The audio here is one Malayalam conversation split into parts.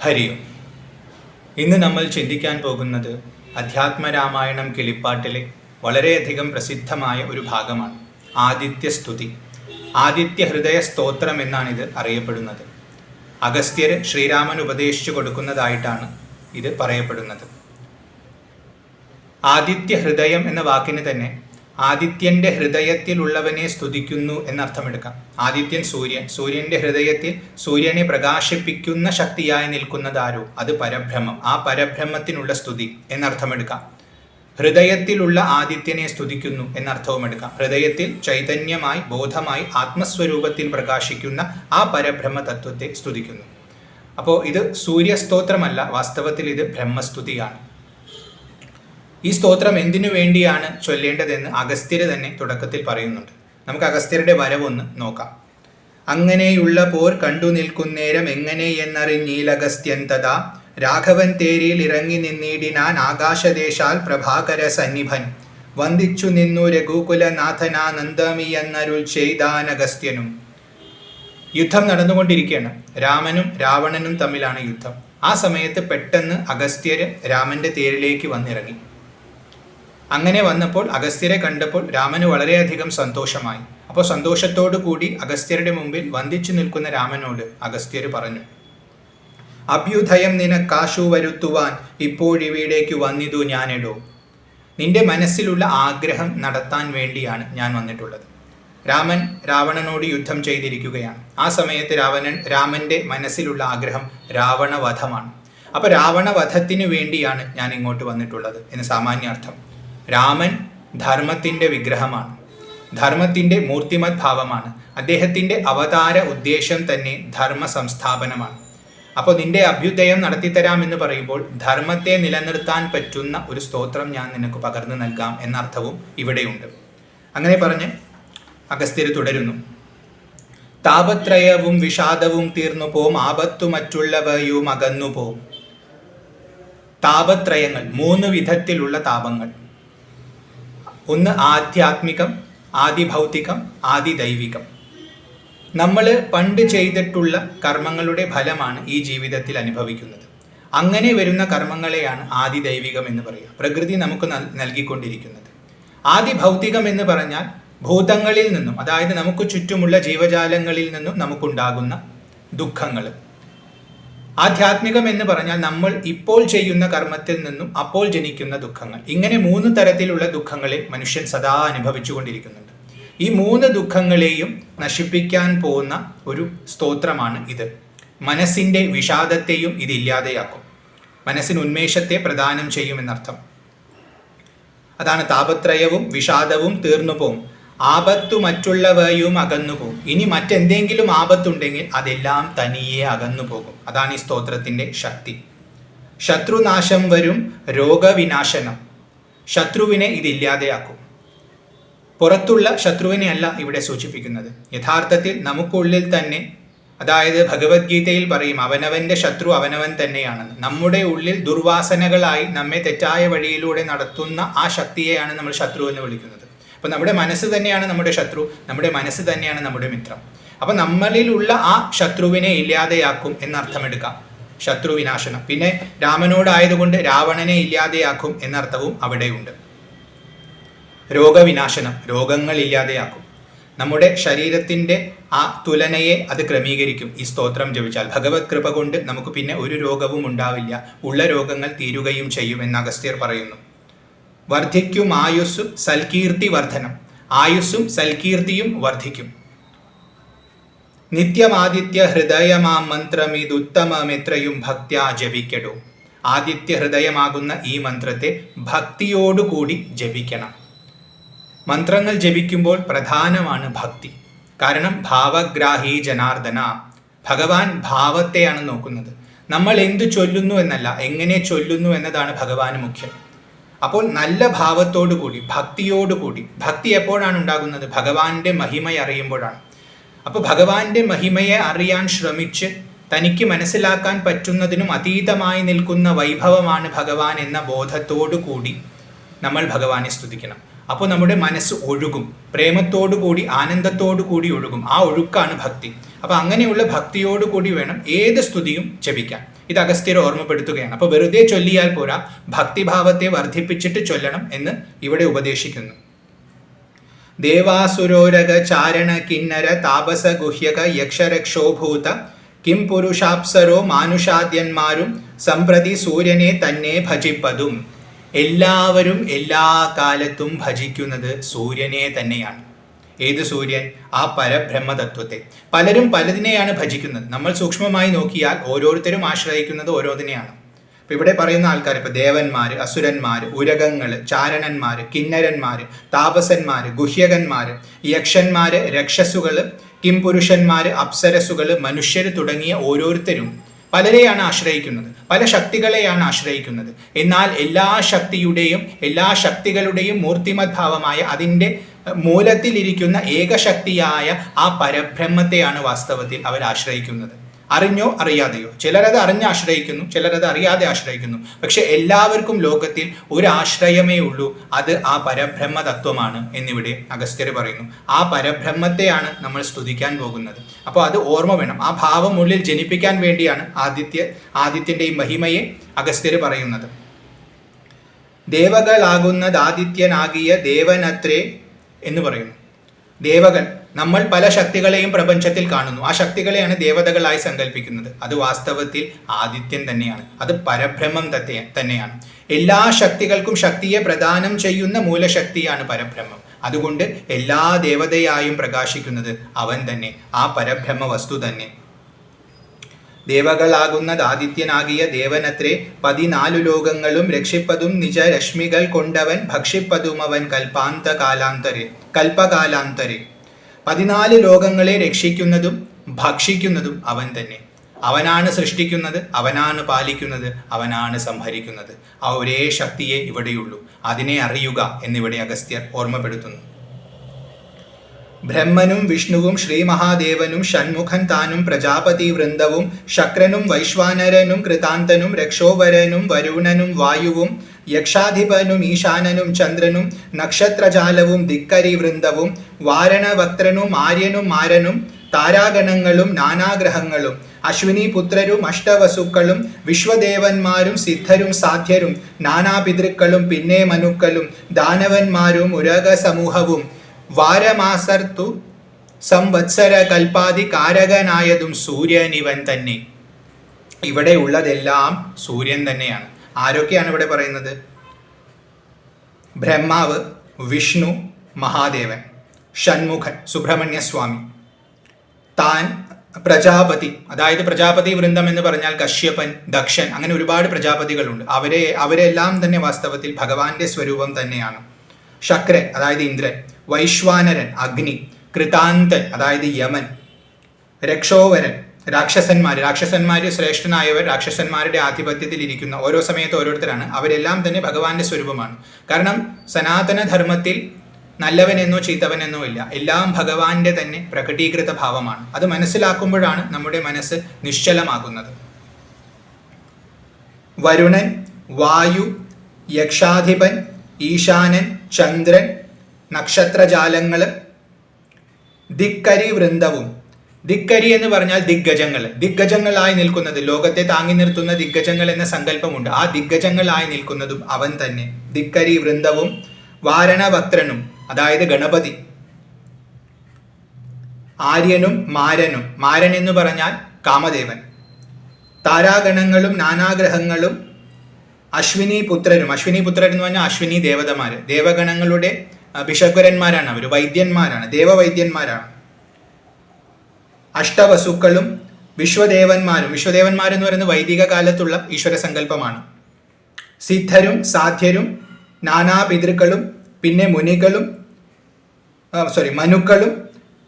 ഹരിയും. ഇന്ന് നമ്മൾ ചിന്തിക്കാൻ പോകുന്നത് അധ്യാത്മരാമായണം കിളിപ്പാട്ടിലെ വളരെയധികം പ്രസിദ്ധമായ ഒരു ഭാഗമാണ്, ആദിത്യസ്തുതി. ആദിത്യ ഹൃദയ സ്തോത്രം എന്നാണിത് അറിയപ്പെടുന്നത്. അഗസ്ത്യർ ശ്രീരാമൻ ഉപദേശിച്ചു കൊടുക്കുന്നതായിട്ടാണ് ഇത് പറയപ്പെടുന്നത്. ആദിത്യ ഹൃദയം എന്ന വാക്കിന് തന്നെ ആദിത്യന്റെ ഹൃദയത്തിലുള്ളവനെ സ്തുതിക്കുന്നു എന്നർത്ഥമെടുക്കാം. ആദിത്യൻ സൂര്യന്റെ ഹൃദയത്തിൽ സൂര്യനെ പ്രകാശിപ്പിക്കുന്ന ശക്തിയായി നിൽക്കുന്നതാരോ അത് പരബ്രഹ്മം. ആ പരബ്രഹ്മത്തിനുള്ള സ്തുതി എന്നർത്ഥമെടുക്കാം. ഹൃദയത്തിലുള്ള ആദിത്യനെ സ്തുതിക്കുന്നു എന്നർത്ഥവും എടുക്കാം. ഹൃദയത്തിൽ ചൈതന്യമായി ബോധമായി ആത്മസ്വരൂപത്തിൽ പ്രകാശിക്കുന്ന ആ പരബ്രഹ്മ തത്വത്തെ സ്തുതിക്കുന്നു. അപ്പോൾ ഇത് സൂര്യസ്തോത്രമല്ല, വാസ്തവത്തിൽ ഇത് ബ്രഹ്മസ്തുതിയാണ്. ഈ സ്തോത്രം എന്തിനു വേണ്ടിയാണ് ചൊല്ലേണ്ടതെന്ന് അഗസ്ത്യർ തന്നെ തുടക്കത്തിൽ പറയുന്നുണ്ട്. നമുക്ക് അഗസ്ത്യരുടെ വരവൊന്ന് നോക്കാം. അങ്ങനെയുള്ള പോർ കണ്ടു നിൽക്കുന്നേരം എങ്ങനെ എന്നറിഞ്ഞീലഗസ്ത്യൻ തഥാ രാഘവൻ തേരിൽ ഇറങ്ങി നിന്നിടിനാൻ ആകാശദേശാൽ പ്രഭാകര സന്നിഭൻ വന്ദിച്ചു നിന്നു രഘുകുലനാഥനാ നന്ദമി എന്നരുൾ ചെയ്താൻ അഗസ്ത്യനും. യുദ്ധം നടന്നുകൊണ്ടിരിക്കുകയാണ്. രാമനും രാവണനും തമ്മിലാണ് യുദ്ധം. ആ സമയത്ത് പെട്ടെന്ന് അഗസ്ത്യര് രാമന്റെ തേരിലേക്ക് വന്നിറങ്ങി. അങ്ങനെ വന്നപ്പോൾ അഗസ്ത്യരെ കണ്ടപ്പോൾ രാമന് വളരെയധികം സന്തോഷമായി. അപ്പോൾ സന്തോഷത്തോടു കൂടി അഗസ്ത്യരുടെ മുമ്പിൽ വന്ദിച്ചു നിൽക്കുന്ന രാമനോട് അഗസ്ത്യർ പറഞ്ഞു, അഭ്യുദയം നിനക്കാശു വരുത്തുവാൻ ഇപ്പോഴിവിടേക്ക് വന്നിതു ഞാനെടോ. നിന്റെ മനസ്സിലുള്ള ആഗ്രഹം നടത്താൻ വേണ്ടിയാണ് ഞാൻ വന്നിട്ടുള്ളത്. രാമൻ രാവണനോട് യുദ്ധം ചെയ്തിരിക്കുകയാണ്. ആ സമയത്ത് രാമന്റെ മനസ്സിലുള്ള ആഗ്രഹം രാവണവധമാണ്. അപ്പോൾ രാവണവധത്തിന് വേണ്ടിയാണ് ഞാൻ ഇങ്ങോട്ട് വന്നിട്ടുള്ളത് എന്ന് സാമാന്യാർത്ഥം. രാമൻ ധർമ്മത്തിൻ്റെ വിഗ്രഹമാണ്, ധർമ്മത്തിൻ്റെ മൂർത്തിമത് ഭാവമാണ്. അദ്ദേഹത്തിൻ്റെ അവതാര ഉദ്ദേശം തന്നെ ധർമ്മ സംസ്ഥാപനമാണ്. അപ്പോൾ നിന്റെ അഭ്യുദയം നടത്തിത്തരാമെന്ന് പറയുമ്പോൾ ധർമ്മത്തെ നിലനിർത്താൻ പറ്റുന്ന ഒരു സ്തോത്രം ഞാൻ നിനക്ക് പകർന്നു നൽകാം എന്നർത്ഥവും ഇവിടെയുണ്ട്. അങ്ങനെ പറഞ്ഞ് അഗസ്ത്യർ തുടരുന്നു. താപത്രയവും വിഷാദവും തീർന്നു പോം, ആപത്തു മറ്റുള്ളവയും അകന്നു പോം. താപത്രയങ്ങൾ, 3 വിധത്തിലുള്ള താപങ്ങൾ. ഒന്ന് ആധ്യാത്മികം, ആദിഭൗതികം, ആദിദൈവികം. നമ്മൾ പണ്ട് ചെയ്തിട്ടുള്ള കർമ്മങ്ങളുടെ ഫലമാണ് ഈ ജീവിതത്തിൽ അനുഭവിക്കുന്നത്. അങ്ങനെ വരുന്ന കർമ്മങ്ങളെയാണ് ആദിദൈവികം എന്ന് പറയുക. പ്രകൃതി നമുക്ക് നൽകിക്കൊണ്ടിരിക്കുന്നത്. ആദിഭൗതികം എന്ന് പറഞ്ഞാൽ ഭൂതങ്ങളിൽ നിന്നും, അതായത് നമുക്ക് ചുറ്റുമുള്ള ജീവജാലങ്ങളിൽ നിന്നും നമുക്കുണ്ടാകുന്ന ദുഃഖങ്ങൾ. ആധ്യാത്മികം എന്ന് പറഞ്ഞാൽ നമ്മൾ ഇപ്പോൾ ചെയ്യുന്ന കർമ്മത്തിൽ നിന്നും അപ്പോൾ ജനിക്കുന്ന ദുഃഖങ്ങൾ. ഇങ്ങനെ 3 തരത്തിലുള്ള ദുഃഖങ്ങളെ മനുഷ്യൻ സദാ അനുഭവിച്ചുകൊണ്ടിരിക്കുന്നുണ്ട്. ഈ 3 ദുഃഖങ്ങളെയും നശിപ്പിക്കാൻ പോകുന്ന ഒരു സ്തോത്രമാണ് ഇത്. മനസ്സിൻ്റെ വിഷാദത്തെയും ഇത് ഇല്ലാതെയാക്കും. മനസ്സിന് ഉന്മേഷത്തെ പ്രദാനം ചെയ്യുമെന്നർത്ഥം. അതാണ് താപത്രയവും വിഷാദവും തീർന്നു പോവും, ആപത്തു മറ്റുള്ളവയും അകന്നു പോകും. ഇനി മറ്റെന്തെങ്കിലും ആപത്തുണ്ടെങ്കിൽ അതെല്ലാം തനിയെ അകന്നു പോകും. അതാണ് ഈ സ്തോത്രത്തിൻ്റെ ശക്തി. ശത്രുനാശം വരും, രോഗവിനാശനം. ശത്രുവിനെ ഇതില്ലാതെയാക്കും. പുറത്തുള്ള ശത്രുവിനെ അല്ല ഇവിടെ സൂചിപ്പിക്കുന്നത്. യഥാർത്ഥത്തിൽ നമുക്കുള്ളിൽ തന്നെ, അതായത് ഭഗവത്ഗീതയിൽ പറയും അവനവന്റെ ശത്രു അവനവൻ തന്നെയാണെന്ന്. നമ്മുടെ ഉള്ളിൽ ദുർവാസനകളായി നമ്മെ തെറ്റായ വഴിയിലൂടെ നടത്തുന്ന ആ ശക്തിയെയാണ് നമ്മൾ ശത്രു എന്ന് വിളിക്കുന്നത്. അപ്പം നമ്മുടെ മനസ്സ് തന്നെയാണ് നമ്മുടെ ശത്രു, നമ്മുടെ മനസ്സ് തന്നെയാണ് നമ്മുടെ മിത്രം. അപ്പം നമ്മളിലുള്ള ആ ശത്രുവിനെ ഇല്ലാതെയാക്കും എന്നർത്ഥമെടുക്കാം, ശത്രുവിനാശനം. പിന്നെ രാമനോടായതുകൊണ്ട് രാവണനെ ഇല്ലാതെയാക്കും എന്നർത്ഥവും അവിടെയുണ്ട്. രോഗവിനാശനം, രോഗങ്ങൾ ഇല്ലാതെയാക്കും. നമ്മുടെ ശരീരത്തിൻ്റെ ആ തുലനയെ അത് ക്രമീകരിക്കും ഈ സ്തോത്രം ജപിച്ചാൽ. ഭഗവത് കൃപ കൊണ്ട് നമുക്ക് പിന്നെ ഒരു രോഗവും ഉണ്ടാവില്ല, ഉള്ള രോഗങ്ങൾ തീരുകയും ചെയ്യും എന്ന് അഗസ്ത്യർ പറയുന്നു. വർദ്ധിക്കും ആയുസ്സും സൽകീർത്തി വർധനം. ആയുസ്സും സൽകീർത്തിയും വർദ്ധിക്കും. നിത്യമാദിത്യ ഹൃദയമാം മന്ത്രം ഇതുത്തമമെത്രയും ഭക്ത്യാ ജപിക്കടോ. ആദിത്യ ഹൃദയമാകുന്ന ഈ മന്ത്രത്തെ ഭക്തിയോടുകൂടി ജപിക്കണം. മന്ത്രങ്ങൾ ജപിക്കുമ്പോൾ പ്രധാനമാണ് ഭക്തി. കാരണം ഭാവഗ്രാഹി ജനാർദ്ദന, ഭഗവാൻ ഭാവത്തെയാണ് നോക്കുന്നത്. നമ്മൾ എന്തു ചൊല്ലുന്നു എന്നല്ല, എങ്ങനെ ചൊല്ലുന്നു എന്നതാണ് ഭഗവാന് മുഖ്യം. അപ്പോൾ നല്ല ഭാവത്തോടു കൂടി, ഭക്തിയോടുകൂടി. ഭക്തി എപ്പോഴാണ് ഉണ്ടാകുന്നത്? ഭഗവാന്റെ മഹിമയെ അറിയുമ്പോഴാണ്. അപ്പോൾ ഭഗവാന്റെ മഹിമയെ അറിയാൻ ശ്രമിച്ച് തനിക്ക് മനസ്സിലാക്കാൻ പറ്റുന്നതിനും അതീതമായി നിൽക്കുന്ന വൈഭവമാണ് ഭഗവാൻ എന്ന ബോധത്തോടു കൂടി നമ്മൾ ഭഗവാനെ സ്തുതിക്കണം. അപ്പോൾ നമ്മുടെ മനസ്സ് ഒഴുകും, പ്രേമത്തോടു കൂടി ആനന്ദത്തോടു കൂടി ഒഴുകും. ആ ഒഴുക്കാണ് ഭക്തി. അപ്പോൾ അങ്ങനെയുള്ള ഭക്തിയോടു കൂടി വേണം ഏത് സ്തുതിയും ജപിക്കാൻ. ഇത് അഗസ്ത്യർ ഓർമ്മപ്പെടുത്തുകയാണ്. അപ്പോൾ വെറുതെ ചൊല്ലിയാൽ പോരാ, ഭക്തിഭാവത്തെ വർദ്ധിപ്പിച്ചിട്ട് ചൊല്ലണം എന്ന് ഇവിടെ ഉപദേശിക്കുന്നു. ദേവാസുരോരക ചാരണ കിന്നര താപസ ഗുഹ്യക യക്ഷരക്ഷോഭൂത കിം പുരുഷാപ്സരോ മാനുഷാദ്യന്മാരും സംപ്രതി സൂര്യനെ തന്നെ ഭജിപ്പതും. എല്ലാവരും എല്ലാ കാലത്തും ഭജിക്കുന്നത് സൂര്യനെ തന്നെയാണ്. ഏത് സൂര്യൻ? ആ പരബ്രഹ്മതത്വത്തെ. പലരും പലതിനെയാണ് ഭജിക്കുന്നത്. നമ്മൾ സൂക്ഷ്മമായി നോക്കിയാൽ ഓരോരുത്തരും ആശ്രയിക്കുന്നത് ഓരോന്നിനെയാണ്. ഇപ്പം ഇവിടെ പറയുന്ന ആൾക്കാർ, ഇപ്പം ദേവന്മാർ, അസുരന്മാർ, ഉരകങ്ങൾ, ചാരണന്മാർ, കിന്നരന്മാർ, താപസന്മാർ, ഗുഹ്യകന്മാർ, യക്ഷന്മാർ, രക്ഷസുകൾ, കിംപുരുഷന്മാർ, അപ്സരസുകൾ, മനുഷ്യർ തുടങ്ങിയ ഓരോരുത്തരും പലരെയാണ് ആശ്രയിക്കുന്നത്, പല ശക്തികളെയാണ് ആശ്രയിക്കുന്നത്. എന്നാൽ എല്ലാ ശക്തികളുടെയും മൂർത്തിമത് ഭാവമായ അതിൻ്റെ മൂലത്തിലിരിക്കുന്ന ഏകശക്തിയായ ആ പരബ്രഹ്മത്തെയാണ് വാസ്തവത്തിൽ അവർ ആശ്രയിക്കുന്നത്. അറിഞ്ഞോ അറിയാതെയോ. ചിലരത് അറിഞ്ഞ് ആശ്രയിക്കുന്നു, ചിലരത് അറിയാതെ ആശ്രയിക്കുന്നു. പക്ഷെ എല്ലാവർക്കും ലോകത്തിൽ ഒരു ആശ്രയമേ ഉള്ളൂ, അത് ആ പരബ്രഹ്മ തത്വമാണ് എന്നിവിടെ അഗസ്ത്യർ പറയുന്നു. ആ പരബ്രഹ്മത്തെയാണ് നമ്മൾ സ്തുതിക്കാൻ പോകുന്നത്. അപ്പോൾ അത് ഓർമ്മ വേണം. ആ ഭാവം ഉള്ളിൽ ജനിപ്പിക്കാൻ വേണ്ടിയാണ് ആദിത്യൻ്റെ ഈ മഹിമയെ അഗസ്ത്യർ പറയുന്നത്. ദേവകളാകുന്നത് ആദിത്യനാകിയ ദേവനത്രേ എന്ന് പറയുന്നു. ദേവകൾ, നമ്മൾ പല ശക്തികളെയും പ്രപഞ്ചത്തിൽ കാണുന്നു. ആ ശക്തികളെയാണ് ദേവതകളായി സങ്കല്പിക്കുന്നത്. അത് വാസ്തവത്തിൽ ആദിത്യൻ തന്നെയാണ്. അത് പരബ്രഹ്മം തന്നെയാണ്. എല്ലാ ശക്തികൾക്കും ശക്തിയെ പ്രദാനം ചെയ്യുന്ന മൂലശക്തിയാണ് പരബ്രഹ്മം. അതുകൊണ്ട് എല്ലാ ദേവതയായും പ്രകാശിക്കുന്നത് അവൻ തന്നെ, ആ പരബ്രഹ്മ വസ്തു തന്നെ. ദേവകളാകുന്നത് ആദിത്യനാകിയ ദേവനത്രേ 14 ലോകങ്ങളും രക്ഷിപ്പതും നിജ രശ്മികൾ കൊണ്ടവൻ ഭക്ഷിപ്പതും അവൻ കൽപ്പകാലാന്തരെ. 14 ലോകങ്ങളെ രക്ഷിക്കുന്നതും ഭക്ഷിക്കുന്നതും അവൻ തന്നെ. അവനാണ് സൃഷ്ടിക്കുന്നത്, അവനാണ് പാലിക്കുന്നത്, അവനാണ് സംഹരിക്കുന്നത്. ആ ഒരേ ശക്തിയെ ഇവിടെയുള്ളൂ. അതിനെ അറിയുക എന്നിവിടെ അഗസ്ത്യർ ഓർമ്മപ്പെടുത്തുന്നു. ബ്രഹ്മനും വിഷ്ണുവും ശ്രീമഹാദേവനും ഷൺമുഖൻ താനും പ്രജാപതി വൃന്ദവും ശക്രനും വൈശ്വാനരനും കൃതാന്തനും രക്ഷോവരനും വരുണനും വായുവും യക്ഷാധിപനും ഈശാനനും ചന്ദ്രനും നക്ഷത്രജാലവും ധിക്കരി വൃന്ദവും വാരണവക്ത്രനും ആര്യനും മാരനും താരാഗണങ്ങളും നാനാഗ്രഹങ്ങളും അശ്വിനി പുത്രരും അഷ്ടവസുക്കളും വിശ്വദേവന്മാരും സിദ്ധരും സാധ്യരും നാനാപിതൃക്കളും പിന്നെ മനുക്കളും ദാനവന്മാരും ഉരക സമൂഹവും വാരമാസർത്തു സംവത്സര കൽപ്പാതി കാരകനായതും സൂര്യൻ ഇവൻ തന്നെ. ഇവിടെ ഉള്ളതെല്ലാം സൂര്യൻ തന്നെയാണ്. ആരൊക്കെയാണ് ഇവിടെ പറയുന്നത്? ബ്രഹ്മാവ്, വിഷ്ണു, മഹാദേവൻ, ഷൺമുഖൻ സുബ്രഹ്മണ്യ സ്വാമി, താൻ പ്രജാപതി, അതായത് പ്രജാപതി വൃന്ദം എന്ന് പറഞ്ഞാൽ കശ്യപൻ, ദക്ഷൻ, അങ്ങനെ ഒരുപാട് പ്രജാപതികളുണ്ട്. അവരെല്ലാം തന്നെ വാസ്തവത്തിൽ ഭഗവാന്റെ സ്വരൂപം തന്നെയാണ്. ശക്രൻ അതായത് ഇന്ദ്രൻ, വൈശ്വാനരൻ അഗ്നി, കൃതാന്തൻ അതായത് യമൻ, രക്ഷോവരൻ രാക്ഷസന്മാര് ശ്രേഷ്ഠനായവർ, രാക്ഷസന്മാരുടെ ആധിപത്യത്തിൽ ഇരിക്കുന്ന ഓരോ സമയത്ത് ഓരോരുത്തരാണ്. അവരെല്ലാം തന്നെ ഭഗവാന്റെ സ്വരൂപമാണ്. കാരണം സനാതന ധർമ്മത്തിൽ നല്ലവനെന്നോ ചീത്തവനെന്നോ ഇല്ല, എല്ലാം ഭഗവാന്റെ തന്നെ പ്രകടീകൃത ഭാവമാണ്. അത് മനസ്സിലാക്കുമ്പോഴാണ് നമ്മുടെ മനസ്സ് നിശ്ചലമാകുന്നത്. വരുണൻ, വായു, യക്ഷാധിപൻ, ഈശാനൻ, ചന്ദ്രൻ, നക്ഷത്രജാലങ്ങള്, ധിക്കരി വൃന്ദവും. ധിക്കരി എന്ന് പറഞ്ഞാൽ ദിഗ്ഗജങ്ങളായി നിൽക്കുന്നത്, ലോകത്തെ താങ്ങി നിർത്തുന്ന ദിഗ്ഗജങ്ങൾ എന്ന സങ്കല്പമുണ്ട്. ആ ദിഗ്ഗജങ്ങളായി നിൽക്കുന്നതും അവൻ തന്നെ. ധിക്കരി വൃന്ദവും വാരണവക്ത്രനും അതായത് ഗണപതി, ആര്യനും മാരനും, മാരൻ എന്ന് പറഞ്ഞാൽ കാമദേവൻ, താരാഗണങ്ങളും നാനാഗ്രഹങ്ങളും അശ്വിനി പുത്രരും എന്ന് പറഞ്ഞാൽ അശ്വിനി ദേവതമാര്, ദേവഗണങ്ങളുടെ ഭിഷഗ്വരന്മാരാണ് അവർ, വൈദ്യന്മാരാണ്, ദേവവൈദ്യന്മാരാണ്. അഷ്ടവസുക്കളും വിശ്വദേവന്മാരെന്ന് പറയുന്നത് വൈദിക കാലത്തുള്ള ഈശ്വര സങ്കല്പമാണ്. സിദ്ധരും സാധ്യരും നാനാപിതൃക്കളും പിന്നെ മനുക്കളും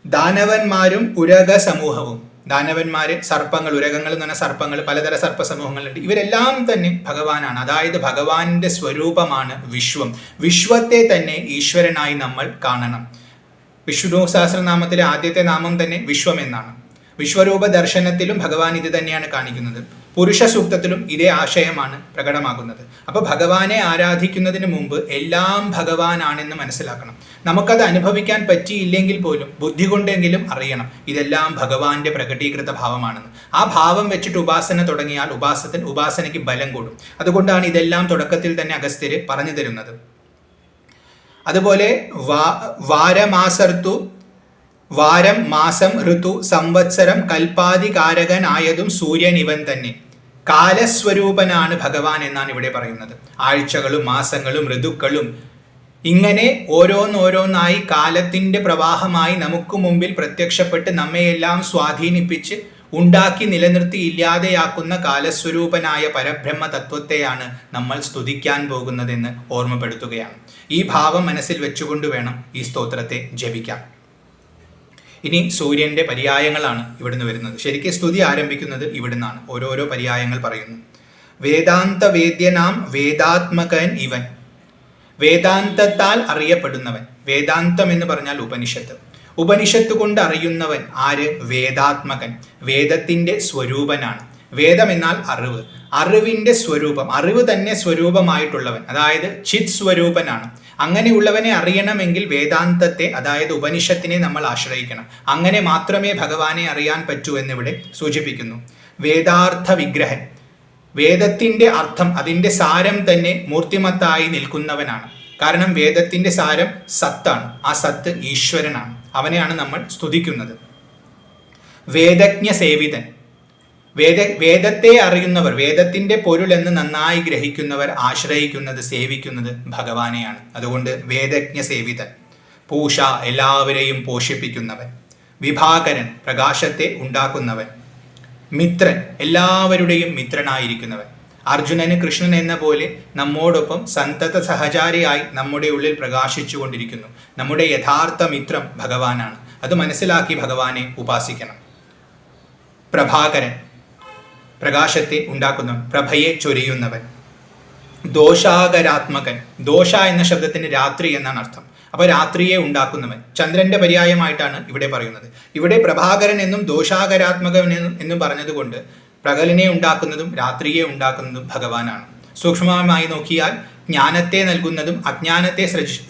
ദാനവന്മാരും ഉരക സമൂഹവും. ദാനവന്മാര് സർപ്പങ്ങൾ, ഉരകങ്ങൾ എന്ന് പറഞ്ഞാൽ സർപ്പങ്ങൾ, പലതര സർപ്പ സമൂഹങ്ങളുണ്ട്. ഇവരെല്ലാം തന്നെ ഭഗവാനാണ്. അതായത് ഭഗവാന്റെ സ്വരൂപമാണ് വിശ്വം. വിശ്വത്തെ തന്നെ ഈശ്വരനായി നമ്മൾ കാണണം. വിഷ്ണു സഹസ്രനാമത്തിലെ ആദ്യത്തെ നാമം തന്നെ വിശ്വം എന്നാണ്. വിശ്വരൂപ ദർശനത്തിലും ഭഗവാൻ ഇത് തന്നെയാണ് കാണിക്കുന്നത്. പുരുഷ സൂക്തത്തിലും ഇതേ ആശയമാണ് പ്രകടമാകുന്നത്. അപ്പോൾ ഭഗവാനെ ആരാധിക്കുന്നതിന് മുമ്പ് എല്ലാം ഭഗവാനാണെന്ന് മനസ്സിലാക്കണം. നമുക്കത് അനുഭവിക്കാൻ പറ്റിയില്ലെങ്കിൽ പോലും ബുദ്ധി കൊണ്ടെങ്കിലും അറിയണം ഇതെല്ലാം ഭഗവാന്റെ പ്രകടീകൃത ഭാവമാണെന്ന്. ആ ഭാവം വെച്ചിട്ട് ഉപാസന തുടങ്ങിയാൽ ഉപാസനയ്ക്ക് ബലം കൂടും. അതുകൊണ്ടാണ് ഇതെല്ലാം തുടക്കത്തിൽ തന്നെ അഗസ്ത്യര് പറഞ്ഞു തരുന്നത്. അതുപോലെ വാരം മാസം ഋതു സംവത്സരം കൽപ്പാതികാരകനായതും സൂര്യൻ ഇവൻ തന്നെ. കാലസ്വരൂപനാണ് ഭഗവാൻ എന്നാണ് ഇവിടെ പറയുന്നത്. ആഴ്ചകളും മാസങ്ങളും ഋതുക്കളും ഇങ്ങനെ ഓരോന്നോരോന്നായി കാലത്തിന്റെ പ്രവാഹമായി നമുക്ക് മുമ്പിൽ പ്രത്യക്ഷപ്പെട്ട് നമ്മയെല്ലാം സ്വാധീനിപ്പിച്ച് ഉണ്ടാക്കി നിലനിർത്തി ഇല്ലാതെയാക്കുന്ന കാലസ്വരൂപനായ പരബ്രഹ്മ തത്വത്തെയാണ് നമ്മൾ സ്തുതിക്കാൻ പോകുന്നതെന്ന് ഓർമ്മപ്പെടുത്തുകയാണ്. ഈ ഭാവം മനസ്സിൽ വെച്ചുകൊണ്ട് വേണം ഈ സ്തോത്രത്തെ ജപിക്കാൻ. ഇനി സൂര്യന്റെ പര്യായങ്ങളാണ് ഇവിടുന്ന് വരുന്നത്. ശരിക്കും സ്തുതി ആരംഭിക്കുന്നത് ഇവിടുന്നാണ്. ഓരോരോ പര്യായങ്ങൾ പറയുന്നു. വേദാന്ത വേദ്യനാം വേദാത്മകൻ ഇവൻ. വേദാന്തത്താൽ അറിയപ്പെടുന്നവൻ. വേദാന്തം എന്ന് പറഞ്ഞാൽ ഉപനിഷത്ത്. ഉപനിഷത്ത് കൊണ്ട് അറിയുന്നവൻ ആര്? വേദാത്മകൻ. വേദത്തിന്റെ സ്വരൂപനാണ്. വേദം എന്നാൽ അറിവ്. അറിവിന്റെ സ്വരൂപം, അറിവ് തന്നെ സ്വരൂപമായിട്ടുള്ളവൻ, അതായത് ചിത് സ്വരൂപനാണ്. അങ്ങനെയുള്ളവനെ അറിയണമെങ്കിൽ വേദാന്തത്തെ, അതായത് ഉപനിഷത്തിനെ നമ്മൾ ആശ്രയിക്കണം. അങ്ങനെ മാത്രമേ ഭഗവാനെ അറിയാൻ പറ്റൂ എന്നിവിടെ സൂചിപ്പിക്കുന്നു. വേദാർത്ഥ വിഗ്രഹൻ. വേദത്തിന്റെ അർത്ഥം, അതിന്റെ സാരം തന്നെ മൂർത്തിമത്തായി നിൽക്കുന്നവനാണ്. കാരണം വേദത്തിന്റെ സാരം സത്താണ്. ആ സത്ത് ഈശ്വരനാണ്. അവനെയാണ് നമ്മൾ സ്തുതിക്കുന്നത്. വേദജ്ഞ സേവിതൻ. വേദത്തെ അറിയുന്നവർ, വേദത്തിന്റെ പൊരുൾ എന്ന് നന്നായി ഗ്രഹിക്കുന്നവർ ആശ്രയിക്കുന്നത്, സേവിക്കുന്നത് ഭഗവാനെയാണ്. അതുകൊണ്ട് വേദജ്ഞ സേവിതൻ. പൂഷ, എല്ലാവരെയും പോഷിപ്പിക്കുന്നവൻ. വിഭാകരൻ, പ്രകാശത്തെ ഉണ്ടാക്കുന്നവൻ. മിത്രൻ, എല്ലാവരുടെയും മിത്രനായിരിക്കുന്നവൻ. അർജുനന് കൃഷ്ണൻ എന്ന പോലെ നമ്മോടൊപ്പം സന്തത സഹചാരിയായി നമ്മുടെ ഉള്ളിൽ പ്രകാശിച്ചു കൊണ്ടിരിക്കുന്നു. നമ്മുടെ യഥാർത്ഥ മിത്രം ഭഗവാനാണ്. അത് മനസ്സിലാക്കി ഭഗവാനെ ഉപാസിക്കണം. പ്രഭാകരൻ, പ്രകാശത്തെ ഉണ്ടാക്കുന്നവൻ, പ്രഭയെ ചൊരിയുന്നവൻ. ദോഷാകരാത്മകൻ. ദോഷ എന്ന ശബ്ദത്തിന് രാത്രി എന്നാണ് അർത്ഥം. അപ്പൊ രാത്രിയെ ഉണ്ടാക്കുന്നവൻ. ചന്ദ്രന്റെ പര്യായമായിട്ടാണ് ഇവിടെ പറയുന്നത്. ഇവിടെ പ്രഭാകരൻ എന്നും ദോഷാകരാത്മകൻ എന്നും പറഞ്ഞതുകൊണ്ട് പകലിനെ ഉണ്ടാക്കുന്നതും രാത്രിയെ ഉണ്ടാക്കുന്നതും ഭഗവാനാണ്. സൂക്ഷ്മമായി നോക്കിയാൽ ജ്ഞാനത്തെ നൽകുന്നതും അജ്ഞാനത്തെ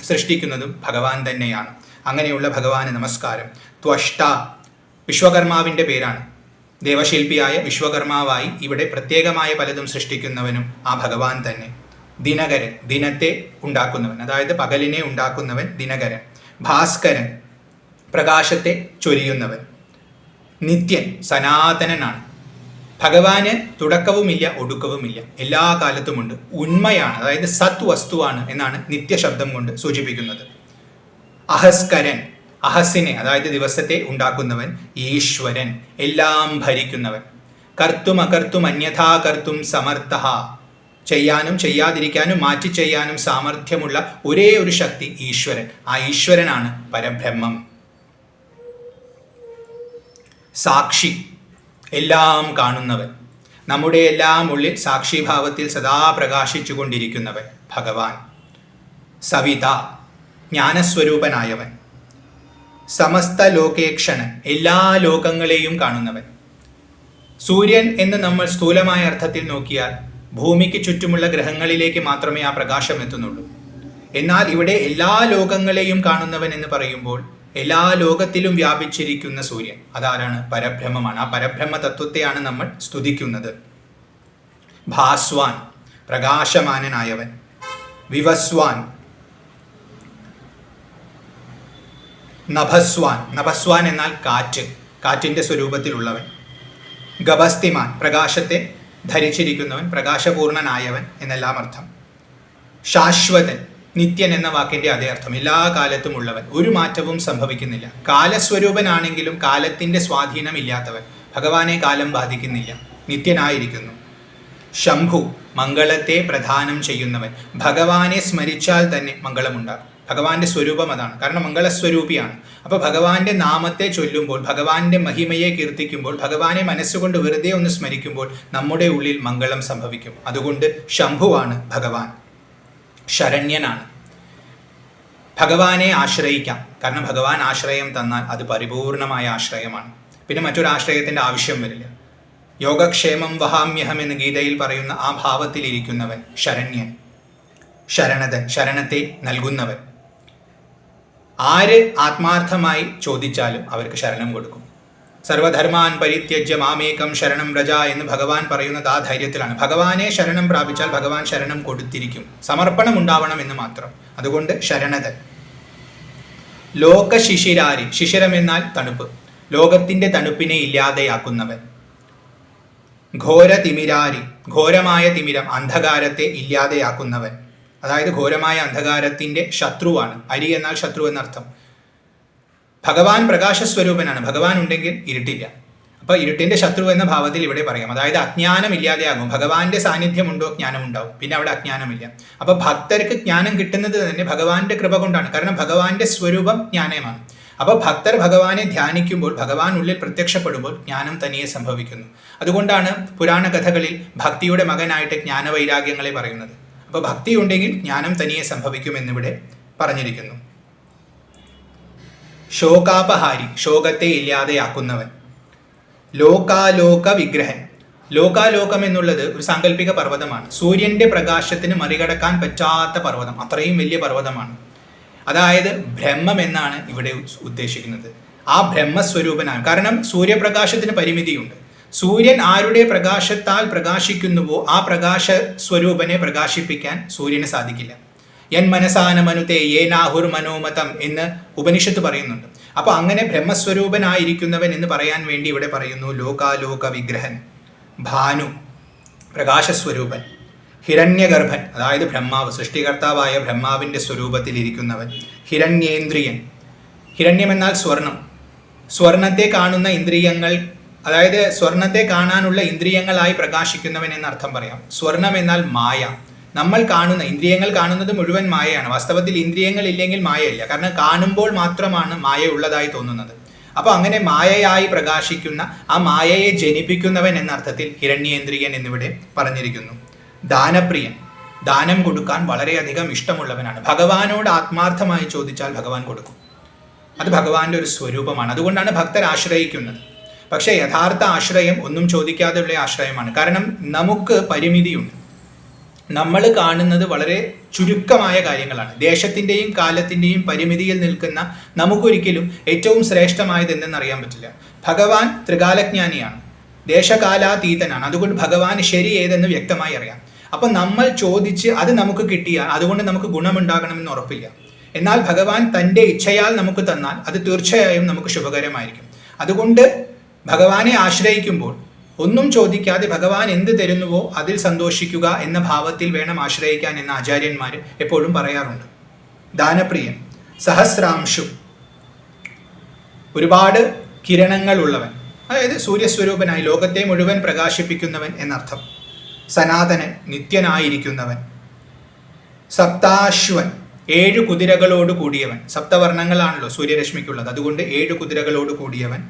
സൃഷ്ടിക്കുന്നതും ഭഗവാൻ തന്നെയാണ്. അങ്ങനെയുള്ള ഭഗവാന് നമസ്കാരം. ത്വഷ്ട, വിശ്വകർമാവിന്റെ പേരാണ്. ദേവശില്പിയായ വിശ്വകർമാവായി ഇവിടെ പ്രത്യേകമായ പലതും സൃഷ്ടിക്കുന്നവനും ആ ഭഗവാൻ തന്നെ. ദിനകരൻ, ദിനത്തെ ഉണ്ടാക്കുന്നവൻ, അതായത് പകലിനെ ഉണ്ടാക്കുന്നവൻ ദിനകരൻ. ഭാസ്കരൻ, പ്രകാശത്തെ ചൊരിയുന്നവൻ. നിത്യൻ, സനാതനനാണ്. ഭഗവാന് തുടക്കവുമില്ല ഒടുക്കവുമില്ല, എല്ലാ കാലത്തുമുണ്ട്. ഉണ്മയാണ്, അതായത് സത് വസ്തുവാണ് എന്നാണ് നിത്യശബ്ദം കൊണ്ട് സൂചിപ്പിക്കുന്നത്. അഹസ്കരൻ, അഹസിനെ, അതായത് ദിവസത്തെ ഉണ്ടാക്കുന്നവൻ. ഈശ്വരൻ, എല്ലാം ഭരിക്കുന്നവൻ. കർത്തും അകർത്തും അന്യഥാ കർത്തും സമർത്ഥ, ചെയ്യാനും ചെയ്യാതിരിക്കാനും മാറ്റി ചെയ്യാനും സാമർഥ്യമുള്ള ഒരേ ഒരു ശക്തി ഈശ്വരൻ. ആ ഈശ്വരനാണ് പരബ്രഹ്മം. സാക്ഷി, എല്ലാം കാണുന്നവൻ. നമ്മുടെ എല്ലാം ഉള്ളിൽ സാക്ഷിഭാവത്തിൽ സദാ പ്രകാശിച്ചു കൊണ്ടിരിക്കുന്നവൻ ഭഗവാൻ. സവിത, ജ്ഞാനസ്വരൂപനായവൻ. സമസ്ത ലോകേക്ഷണൻ, എല്ലാ ലോകങ്ങളെയും കാണുന്നവൻ. സൂര്യൻ എന്ന് നമ്മൾ സ്ഥൂലമായ അർത്ഥത്തിൽ നോക്കിയാൽ ഭൂമിക്ക് ചുറ്റുമുള്ള ഗ്രഹങ്ങളിലേക്ക് മാത്രമേ ആ പ്രകാശം എത്തുന്നുള്ളൂ. എന്നാൽ ഇവിടെ എല്ലാ ലോകങ്ങളെയും കാണുന്നവൻ എന്ന് പറയുമ്പോൾ എല്ലാ ലോകത്തിലും വ്യാപിച്ചിരിക്കുന്ന സൂര്യൻ, അതാരാണ്? പരബ്രഹ്മമാണ്. ആ പരബ്രഹ്മ തത്വത്തെയാണ് നമ്മൾ സ്തുതിക്കുന്നത്. ഭാസ്വാൻ, പ്രകാശമാനനായവൻ. വിവസ്വാൻ, നഭസ്വാൻ, നഭസ്വാൻ എന്നാൽ കാറ്റ്, കാറ്റിൻ്റെ സ്വരൂപത്തിലുള്ളവൻ. ഗഭസ്തിമാൻ, പ്രകാശത്തെ ധരിച്ചിരിക്കുന്നവൻ, പ്രകാശപൂർണനായവൻ എന്നെല്ലാം അർത്ഥം. ശാശ്വതൻ, നിത്യൻ എന്ന വാക്കിന്റെ അതേ അർത്ഥം, എല്ലാ കാലത്തും ഉള്ളവൻ, ഒരു മാറ്റവും സംഭവിക്കുന്നില്ല. കാലസ്വരൂപനാണെങ്കിലും കാലത്തിന്റെ സ്വാധീനം ഇല്ലാത്തവൻ. ഭഗവാനെ കാലം ബാധിക്കുന്നില്ല, നിത്യനായിരിക്കുന്നു. ശംഭു, മംഗളത്തെ പ്രദാനം ചെയ്യുന്നവൻ. ഭഗവാനെ സ്മരിച്ചാൽ തന്നെ മംഗളമുണ്ടാകും. ഭഗവാന്റെ സ്വരൂപം അതാണ്, കാരണം മംഗളസ്വരൂപിയാണ്. അപ്പോൾ ഭഗവാന്റെ നാമത്തെ ചൊല്ലുമ്പോൾ, ഭഗവാന്റെ മഹിമയെ കീർത്തിക്കുമ്പോൾ, ഭഗവാനെ മനസ്സുകൊണ്ട് വെറുതെ ഒന്ന് സ്മരിക്കുമ്പോൾ നമ്മുടെ ഉള്ളിൽ മംഗളം സംഭവിക്കും. അതുകൊണ്ട് ശംഭുവാണ് ഭഗവാൻ. ശരണ്യനാണ്. ഭഗവാനെ ആശ്രയിക്കാം, കാരണം ഭഗവാൻ ആശ്രയം തന്നാൽ അത് പരിപൂർണമായ ആശ്രയമാണ്. പിന്നെ മറ്റൊരു ആശ്രയത്തിൻ്റെ ആവശ്യം വരില്ല. യോഗക്ഷേമം വഹാമ്യഹം എന്ന് ഗീതയിൽ പറയുന്ന ആ ഭാവത്തിലിരിക്കുന്നവൻ ശരണ്യൻ, ശരണതൻ, ശരണത്തെ നൽകുന്നവൻ. ആര് ആത്മാർത്ഥമായി ചോദിച്ചാലും അവർക്ക് ശരണം കൊടുക്കും. സർവധർമാൻ പരിത്യജ്യ മാമേകം ശരണം വ്രജ എന്ന് ഭഗവാൻ പറയുന്നത് ആ ധൈര്യത്തിലാണ്. ഭഗവാനെ ശരണം പ്രാപിച്ചാൽ ഭഗവാൻ ശരണം കൊടുത്തിരിക്കും. സമർപ്പണം ഉണ്ടാവണം എന്ന് മാത്രം. അതുകൊണ്ട് ശരണതൻ. ലോക ശിശിരാരി, ശിശിരം എന്നാൽ തണുപ്പ്, ലോകത്തിന്റെ തണുപ്പിനെ ഇല്ലാതെയാക്കുന്നവൻ. ഘോര തിമിരാരി, ഘോരമായ തിമിരം, അന്ധകാരത്തെ ഇല്ലാതെയാക്കുന്നവൻ. അതായത് ഘോരമായ അന്ധകാരത്തിന്റെ ശത്രുവാണ്. അരി എന്നാൽ ശത്രു എന്നർത്ഥം. ഭഗവാൻ പ്രകാശസ്വരൂപനാണ്. ഭഗവാൻ ഉണ്ടെങ്കിൽ ഇരുട്ടില്ല. അപ്പൊ ഇരുട്ടിന്റെ ശത്രു എന്ന ഭാവത്തിൽ ഇവിടെ പറയാം. അതായത് അജ്ഞാനം ഇല്ലാതെയാകും. ഭഗവാന്റെ സാന്നിധ്യമുണ്ടോ ജ്ഞാനം ഉണ്ടാവും, പിന്നെ അവിടെ അജ്ഞാനമില്ല. അപ്പൊ ഭക്തർക്ക് ജ്ഞാനം കിട്ടുന്നത് തന്നെ ഭഗവാന്റെ കൃപ കൊണ്ടാണ്. കാരണം ഭഗവാന്റെ സ്വരൂപം ജ്ഞാനമാണ്. അപ്പൊ ഭക്തർ ഭഗവാനെ ധ്യാനിക്കുമ്പോൾ, ഭഗവാൻ ഉള്ളിൽ പ്രത്യക്ഷപ്പെടുമ്പോൾ ജ്ഞാനം തനിയെ സംഭവിക്കുന്നു. അതുകൊണ്ടാണ് പുരാണ കഥകളിൽ ഭക്തിയുടെ മകനായിട്ട് ജ്ഞാനവൈരാഗ്യങ്ങളെ പറയുന്നത്. അപ്പൊ ഭക്തി ഉണ്ടെങ്കിൽ ജ്ഞാനം തനിയെ സംഭവിക്കുമെന്നിവിടെ പറഞ്ഞിരിക്കുന്നു. ശോകാപഹാരി, ശോകത്തെ ഇല്ലാതെയാക്കുന്നവൻ. ലോകാലോക വിഗ്രഹൻ, ലോകാലോകം എന്നുള്ളത് ഒരു സാങ്കല്പിക പർവ്വതമാണ്. സൂര്യന്റെ പ്രകാശത്തിന് മറികടക്കാൻ പറ്റാത്ത പർവ്വതം, അത്രയും വലിയ പർവ്വതമാണ്. അതായത് ബ്രഹ്മം എന്നാണ് ഇവിടെ ഉദ്ദേശിക്കുന്നത്. ആ ബ്രഹ്മസ്വരൂപനാണ്. കാരണം സൂര്യപ്രകാശത്തിന് പരിമിതിയുണ്ട്. സൂര്യൻ ആരുടെ പ്രകാശത്താൽ പ്രകാശിക്കുന്നുവോ ആ പ്രകാശ സ്വരൂപനെ പ്രകാശിപ്പിക്കാൻ സൂര്യന് സാധിക്കില്ല. യൻ മനസാനമനുതേ യേനാഹുർ മനോമതം എന്ന് ഉപനിഷത്ത് പറയുന്നുണ്ട്. അപ്പൊ അങ്ങനെ ബ്രഹ്മസ്വരൂപനായിരിക്കുന്നവൻ എന്ന് പറയാൻ വേണ്ടി ഇവിടെ പറയുന്നു ലോകാലോക വിഗ്രഹൻ. ഭാനു, പ്രകാശസ്വരൂപൻ. ഹിരണ്യഗർഭൻ, അതായത് ബ്രഹ്മാവ്, സൃഷ്ടികർത്താവായ ബ്രഹ്മാവിന്റെ സ്വരൂപത്തിൽ ഇരിക്കുന്നവൻ. ഹിരണ്യേന്ദ്രിയൻ, ഹിരണ്യം എന്നാൽ സ്വർണം. സ്വർണത്തെ കാണുന്ന ഇന്ദ്രിയങ്ങൾ, അതായത് സ്വർണത്തെ കാണാനുള്ള ഇന്ദ്രിയങ്ങളായി പ്രകാശിക്കുന്നവൻ എന്നർത്ഥം പറയാം. സ്വർണം എന്നാൽ മായ. നമ്മൾ കാണുന്ന ഇന്ദ്രിയങ്ങൾ കാണുന്നത് മുഴുവൻ മായയാണ്. വാസ്തവത്തിൽ ഇന്ദ്രിയങ്ങൾ ഇല്ലെങ്കിൽ മായയില്ല. കാരണം കാണുമ്പോൾ മാത്രമാണ് മായ ഉള്ളതായി തോന്നുന്നത്. അപ്പൊ അങ്ങനെ മായയായി പ്രകാശിക്കുന്ന ആ മായയെ ജനിപ്പിക്കുന്നവൻ എന്നർത്ഥത്തിൽ ഹിരണ്യേന്ദ്രിയൻ എന്നിവിടെ പറഞ്ഞിരിക്കുന്നു. ദാനപ്രിയൻ, ദാനം കൊടുക്കാൻ വളരെയധികം ഇഷ്ടമുള്ളവനാണ്. ഭഗവാനോട് ആത്മാർത്ഥമായി ചോദിച്ചാൽ ഭഗവാൻ കൊടുക്കും. അത് ഭഗവാന്റെ ഒരു സ്വരൂപമാണ്. അതുകൊണ്ടാണ് ഭക്തർ ആശ്രയിക്കുന്നത്. പക്ഷേ യഥാർത്ഥ ആശ്രയം ഒന്നും ചോദിക്കാതെയുള്ള ആശ്രയമാണ്. കാരണം നമുക്ക് പരിമിതിയുണ്ട്. നമ്മൾ കാണുന്നത് വളരെ ചുരുക്കമായ കാര്യങ്ങളാണ്. ദേശത്തിൻ്റെയും കാലത്തിൻ്റെയും പരിമിതിയിൽ നിൽക്കുന്ന നമുക്കൊരിക്കലും ഏറ്റവും ശ്രേഷ്ഠമായത് എന്തെന്നറിയാൻ പറ്റില്ല. ഭഗവാൻ ത്രികാലജ്ഞാനിയാണ്, ദേശകാലാതീതനാണ്. അതുകൊണ്ട് ഭഗവാൻ ശരി ഏതെന്ന് വ്യക്തമായി അറിയാം. അപ്പം നമ്മൾ ചോദിച്ച് അത് നമുക്ക് കിട്ടിയാൽ അതുകൊണ്ട് നമുക്ക് ഗുണമുണ്ടാകണമെന്ന് ഉറപ്പില്ല. എന്നാൽ ഭഗവാൻ തൻ്റെ ഇച്ഛയാൽ നമുക്ക് തന്നാൽ അത് തീർച്ചയായും നമുക്ക് ശുഭകരമായിരിക്കും. അതുകൊണ്ട് ഭഗവാനെ ആശ്രയിക്കുമ്പോൾ ഒന്നും ചോദിക്കാതെ ഭഗവാൻ എന്ത് തരുന്നുവോ അതിൽ സന്തോഷിക്കുക എന്ന ഭാവത്തിൽ വേണം ആശ്രയിക്കാൻ എന്ന് ആചാര്യന്മാർ എപ്പോഴും പറയാറുണ്ട്. ദാനപ്രിയൻ, സഹസ്രാംശു, ഒരുപാട് കിരണങ്ങൾ ഉള്ളവൻ, അതായത് സൂര്യസ്വരൂപനായി ലോകത്തെ മുഴുവൻ പ്രകാശിപ്പിക്കുന്നവൻ എന്നർത്ഥം. സനാതനൻ, നിത്യനായിരിക്കുന്നവൻ. സപ്താശ്വൻ, 7 കുതിരകളോട് കൂടിയവൻ. സപ്തവർണ്ണങ്ങളാണല്ലോ സൂര്യരശ്മിക്കുള്ളത്, അതുകൊണ്ട് 7 കുതിരകളോട് കൂടിയവൻ.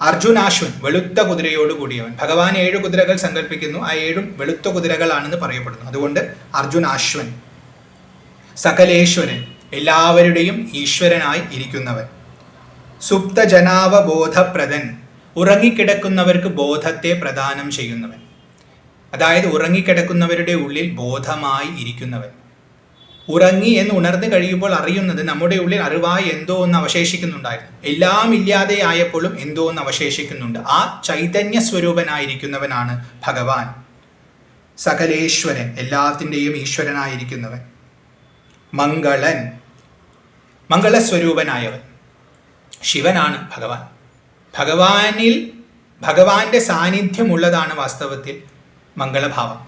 അർജുനാശ്വൻ, വെളുത്ത കുതിരയോട് കൂടിയവൻ. ഭഗവാൻ 7 കുതിരകൾ സങ്കല്പിക്കുന്നു, ആ 7ഉം വെളുത്ത കുതിരകളാണെന്ന് പറയപ്പെടുന്നു. അതുകൊണ്ട് അർജുനാശ്വൻ. സകലേശ്വരൻ, എല്ലാവരുടെയും ഈശ്വരനായി ഇരിക്കുന്നവൻ. സുപ്തജനാവബോധപ്രദൻ, ഉറങ്ങിക്കിടക്കുന്നവർക്ക് ബോധത്തെ പ്രദാനം ചെയ്യുന്നവൻ. അതായത് ഉറങ്ങിക്കിടക്കുന്നവരുടെ ഉള്ളിൽ ബോധമായി ഇരിക്കുന്നവൻ. ഉറങ്ങി എന്ന് ഉണർന്നു കഴിയുമ്പോൾ അറിയുന്നത് നമ്മുടെ ഉള്ളിൽ അറിവായി എന്തോ ഒന്ന് അവശേഷിക്കുന്നുണ്ടായിരുന്നു. എല്ലാം ഇല്ലാതെ ആയപ്പോഴും എന്തോ ഒന്ന് അവശേഷിക്കുന്നുണ്ട്. ആ ചൈതന്യ സ്വരൂപനായിരിക്കുന്നവനാണ് ഭഗവാൻ. സകലേശ്വരൻ, എല്ലാത്തിൻ്റെയും ഈശ്വരനായിരിക്കുന്നവൻ. മംഗളൻ, മംഗളസ്വരൂപനായവൻ. ശിവനാണ് ഭഗവാൻ. ഭഗവാന്റെ സാന്നിധ്യമുള്ളതാണ് വാസ്തവത്തിൽ മംഗളഭാവം.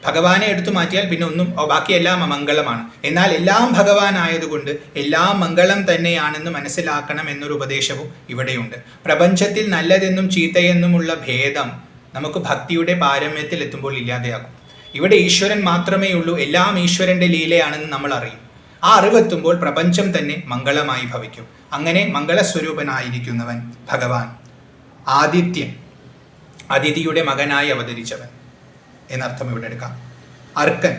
ഭഗവാനെ എടുത്തു മാറ്റിയാൽ പിന്നെ ഒന്നും, ബാക്കിയെല്ലാം അമംഗളമാണ്. എന്നാൽ എല്ലാം ഭഗവാനായതുകൊണ്ട് എല്ലാം മംഗളം തന്നെയാണെന്ന് മനസ്സിലാക്കണം എന്നൊരു ഉപദേശവും ഇവിടെയുണ്ട്. പ്രപഞ്ചത്തിൽ നല്ലതെന്നും ചീത്തയെന്നുമുള്ള ഭേദം നമുക്ക് ഭക്തിയുടെ പാരമ്യത്തിൽ എത്തുമ്പോൾ ഇല്ലാതെയാകും. ഇവിടെ ഈശ്വരൻ മാത്രമേ ഉള്ളൂ, എല്ലാം ഈശ്വരന്റെ ലീലയാണെന്ന് നമ്മൾ അറിയും. ആ അറിവെത്തുമ്പോൾ പ്രപഞ്ചം തന്നെ മംഗളമായി ഭവിക്കും. അങ്ങനെ മംഗളസ്വരൂപനായിരിക്കുന്നവൻ ഭഗവാൻ. ആദിത്യൻ, അതിഥിയുടെ മകനായി അവതരിച്ചവൻ എന്നർത്ഥം ഇവിടെ എടുക്കാം. അർക്കൻ,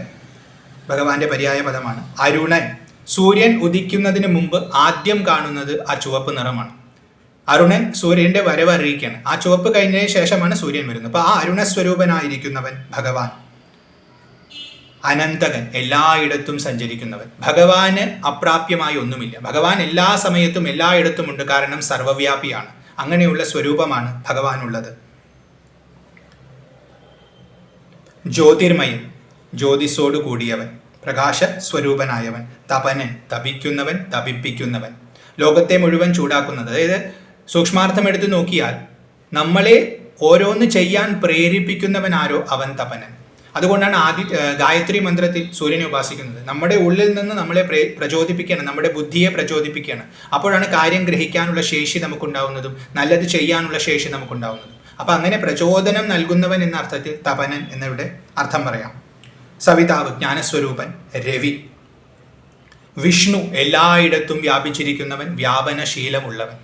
ഭഗവാന്റെ പര്യായ പദമാണ്. അരുണൻ, സൂര്യൻ ഉദിക്കുന്നതിന് മുമ്പ് ആദ്യം കാണുന്നത് ആ ചുവപ്പ് നിറമാണ്. അരുണൻ സൂര്യന്റെ വരവ് അറിയിക്കുകയാണ്. ആ ചുവപ്പ് കഴിഞ്ഞതിന് ശേഷമാണ് സൂര്യൻ വരുന്നത്. അപ്പൊ ആ അരുണസ്വരൂപനായിരിക്കുന്നവൻ ഭഗവാൻ. അനന്തകൻ, എല്ലായിടത്തും സഞ്ചരിക്കുന്നവൻ. ഭഗവാന് അപ്രാപ്യമായി ഒന്നുമില്ല. ഭഗവാൻ എല്ലാ സമയത്തും എല്ലായിടത്തും ഉണ്ട്. കാരണം സർവവ്യാപിയാണ്. അങ്ങനെയുള്ള സ്വരൂപമാണ് ഭഗവാനുള്ളത്. ജ്യോതിർമയൻ, ജ്യോതിസോട് കൂടിയവൻ, പ്രകാശ സ്വരൂപനായവൻ. തപനൻ, തപിക്കുന്നവൻ, തപിപ്പിക്കുന്നവൻ, ലോകത്തെ മുഴുവൻ ചൂടാക്കുന്നത്. അതായത് സൂക്ഷ്മാർത്ഥം എടുത്തു നോക്കിയാൽ നമ്മളെ ഓരോന്ന് ചെയ്യാൻ പ്രേരിപ്പിക്കുന്നവൻ ആരോ അവൻ തപനൻ. അതുകൊണ്ടാണ് ഗായത്രി മന്ത്രത്തിൽ സൂര്യനെ ഉപാസിക്കുന്നത്. നമ്മുടെ ഉള്ളിൽ നിന്ന് നമ്മളെ പ്രചോദിപ്പിക്കുകയാണ്, നമ്മുടെ ബുദ്ധിയെ പ്രചോദിപ്പിക്കുകയാണ്. അപ്പോഴാണ് കാര്യം ഗ്രഹിക്കാനുള്ള ശേഷി നമുക്കുണ്ടാവുന്നതും നല്ലത് ചെയ്യാനുള്ള ശേഷി നമുക്കുണ്ടാവുന്നതും. അപ്പൊ അങ്ങനെ പ്രചോദനം നൽകുന്നവൻ എന്ന അർത്ഥത്തിൽ തപനൻ എന്നിവിടെ അർത്ഥം പറയാം. സവിതാവ്, ജ്ഞാനസ്വരൂപൻ. രവി, വിഷ്ണു, എല്ലായിടത്തും വ്യാപിച്ചിരിക്കുന്നവൻ, വ്യാപനശീലമുള്ളവൻ.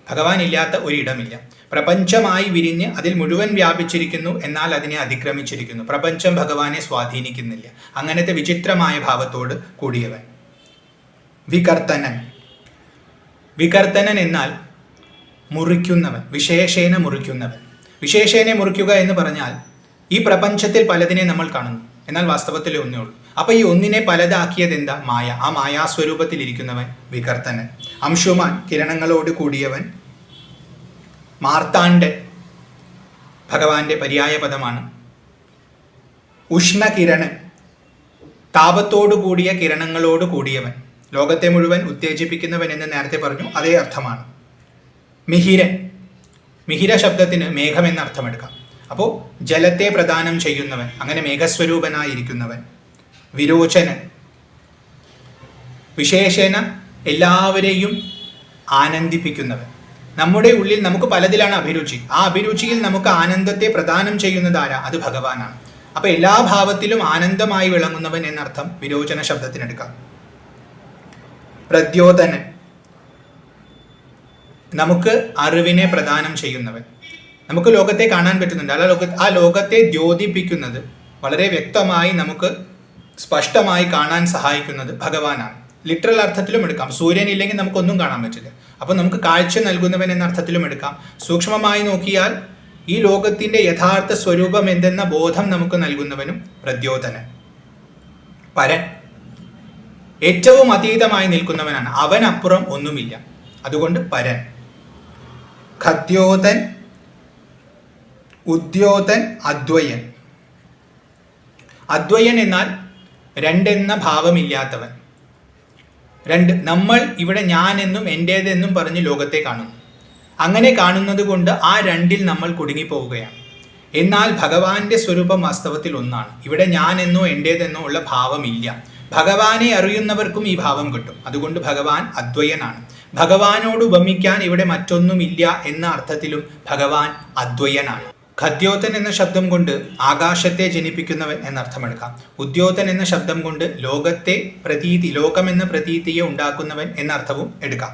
ഭഗവാൻ ഇല്ലാത്ത ഒരിടമില്ല. പ്രപഞ്ചമായി വിരിഞ്ഞ് അതിൽ മുഴുവൻ വ്യാപിച്ചിരിക്കുന്നു, എന്നാൽ അതിനെ അതിക്രമിച്ചിരിക്കുന്നു. പ്രപഞ്ചം ഭഗവാനെ സ്വാധീനിക്കുന്നില്ല. അങ്ങനത്തെ വിചിത്രമായ ഭാവത്തോട് കൂടിയവൻ. വികർത്തനൻ, വികർത്തനൻ എന്നാൽ മുറിക്കുന്നവൻ, വിശേഷേന മുറിക്കുന്നവൻ. വിശേഷേനെ മുറിക്കുക എന്ന് പറഞ്ഞാൽ ഈ പ്രപഞ്ചത്തിൽ പലതിനെ നമ്മൾ കാണുന്നു, എന്നാൽ വാസ്തവത്തിൽ ഒന്നേ ഉള്ളൂ. അപ്പൊ ഈ ഒന്നിനെ പലതാക്കിയത് എന്താ? മായ. ആ മായാസ്വരൂപത്തിലിരിക്കുന്നവൻ വികർത്തനൻ. അംശുമാൻ, കിരണങ്ങളോട് കൂടിയവൻ. മാർത്താണ്ഡൻ ഭഗവാന്റെ പര്യായ പദമാണ്. ഉഷ്ണകിരണൻ, താപത്തോടു കൂടിയ കിരണങ്ങളോട് കൂടിയവൻ, ലോകത്തെ മുഴുവൻ ഉത്തേജിപ്പിക്കുന്നവൻ എന്ന് നേരത്തെ പറഞ്ഞു, അതേ അർത്ഥമാണ്. മിഹിരൻ, മിഹിര ശബ്ദത്തിന് മേഘം എന്ന അർത്ഥമെടുക്കാം. അപ്പോൾ ജലത്തെ പ്രദാനം ചെയ്യുന്നവൻ, അങ്ങനെ മേഘസ്വരൂപനായിരിക്കുന്നവൻ. വിരോചനൻ, വിശേഷേന എല്ലാവരെയും ആനന്ദിപ്പിക്കുന്നവൻ. നമ്മുടെ ഉള്ളിൽ നമുക്ക് പലതിലാണ് അഭിരുചി. ആ അഭിരുചിയിൽ നമുക്ക് ആനന്ദത്തെ പ്രദാനം ചെയ്യുന്നതാരാ? അത് ഭഗവാനാണ്. അപ്പൊ എല്ലാ ഭാവത്തിലും ആനന്ദമായി വിളങ്ങുന്നവൻ എന്നർത്ഥം വിരോചന ശബ്ദത്തിനെടുക്കാം. പ്രദ്യോതനൻ, നമുക്ക് അറിവിനെ പ്രദാനം ചെയ്യുന്നവൻ. നമുക്ക് ലോകത്തെ കാണാൻ പറ്റുന്നുണ്ട്. ആ ലോകത്തെ ദ്യോതിപ്പിക്കുന്നത്, വളരെ വ്യക്തമായി നമുക്ക് സ്പഷ്ടമായി കാണാൻ സഹായിക്കുന്നത് ഭഗവാനാണ്. ലിറ്ററൽ അർത്ഥത്തിലും എടുക്കാം. സൂര്യൻ ഇല്ലെങ്കിൽ നമുക്കൊന്നും കാണാൻ പറ്റില്ല. അപ്പോൾ നമുക്ക് കാഴ്ച നൽകുന്നവൻ എന്ന അർത്ഥത്തിലും എടുക്കാം. സൂക്ഷ്മമായി നോക്കിയാൽ ഈ ലോകത്തിന്റെ യഥാർത്ഥ സ്വരൂപം എന്തെന്ന ബോധം നമുക്ക് നൽകുന്നവനും പ്രദ്യോതനൻ. പരൻ, ഏറ്റവും അതീതമായി നിൽക്കുന്നവനാണ്. അവനപ്പുറം ഒന്നുമില്ല, അതുകൊണ്ട് പരൻ. ഖദ്യോതൻ, ഉദ്യോതൻ, അദ്വയൻ. അദ്വയൻ എന്നാൽ രണ്ടെന്ന ഭാവമില്ലാത്തവൻ. രണ്ട്, നമ്മൾ ഇവിടെ ഞാൻ എന്നും എൻ്റേതെന്നും പറഞ്ഞ് ലോകത്തെ കാണുന്നു. അങ്ങനെ കാണുന്നത് കൊണ്ട് ആ രണ്ടിൽ നമ്മൾ കുടുങ്ങിപ്പോവുകയാണ്. എന്നാൽ ഭഗവാന്റെ സ്വരൂപം വാസ്തവത്തിൽ ഒന്നാണ്. ഇവിടെ ഞാൻ എന്നോ എൻ്റേതെന്നോ ഉള്ള ഭാവമില്ല. ഭഗവാനെ അറിയുന്നവർക്കും ഈ ഭാവം കിട്ടും. അതുകൊണ്ട് ഭഗവാൻ അദ്വയനാണ്. ഭഗവാനോട് ഉപമിക്കാൻ ഇവിടെ മറ്റൊന്നുമില്ല എന്ന അർത്ഥത്തിലും ഭഗവാൻ അദ്വയനാണ്. ഖദ്യോതൻ എന്ന ശബ്ദം കൊണ്ട് ആകാശത്തെ ജനിപ്പിക്കുന്നവൻ എന്നർത്ഥമെടുക്കാം. ഉദ്യോതൻ എന്ന ശബ്ദം കൊണ്ട് ലോകത്തെ പ്രതീതി, ലോകമെന്ന പ്രതീതിയെ ഉണ്ടാക്കുന്നവൻ എന്നർത്ഥവും എടുക്കാം.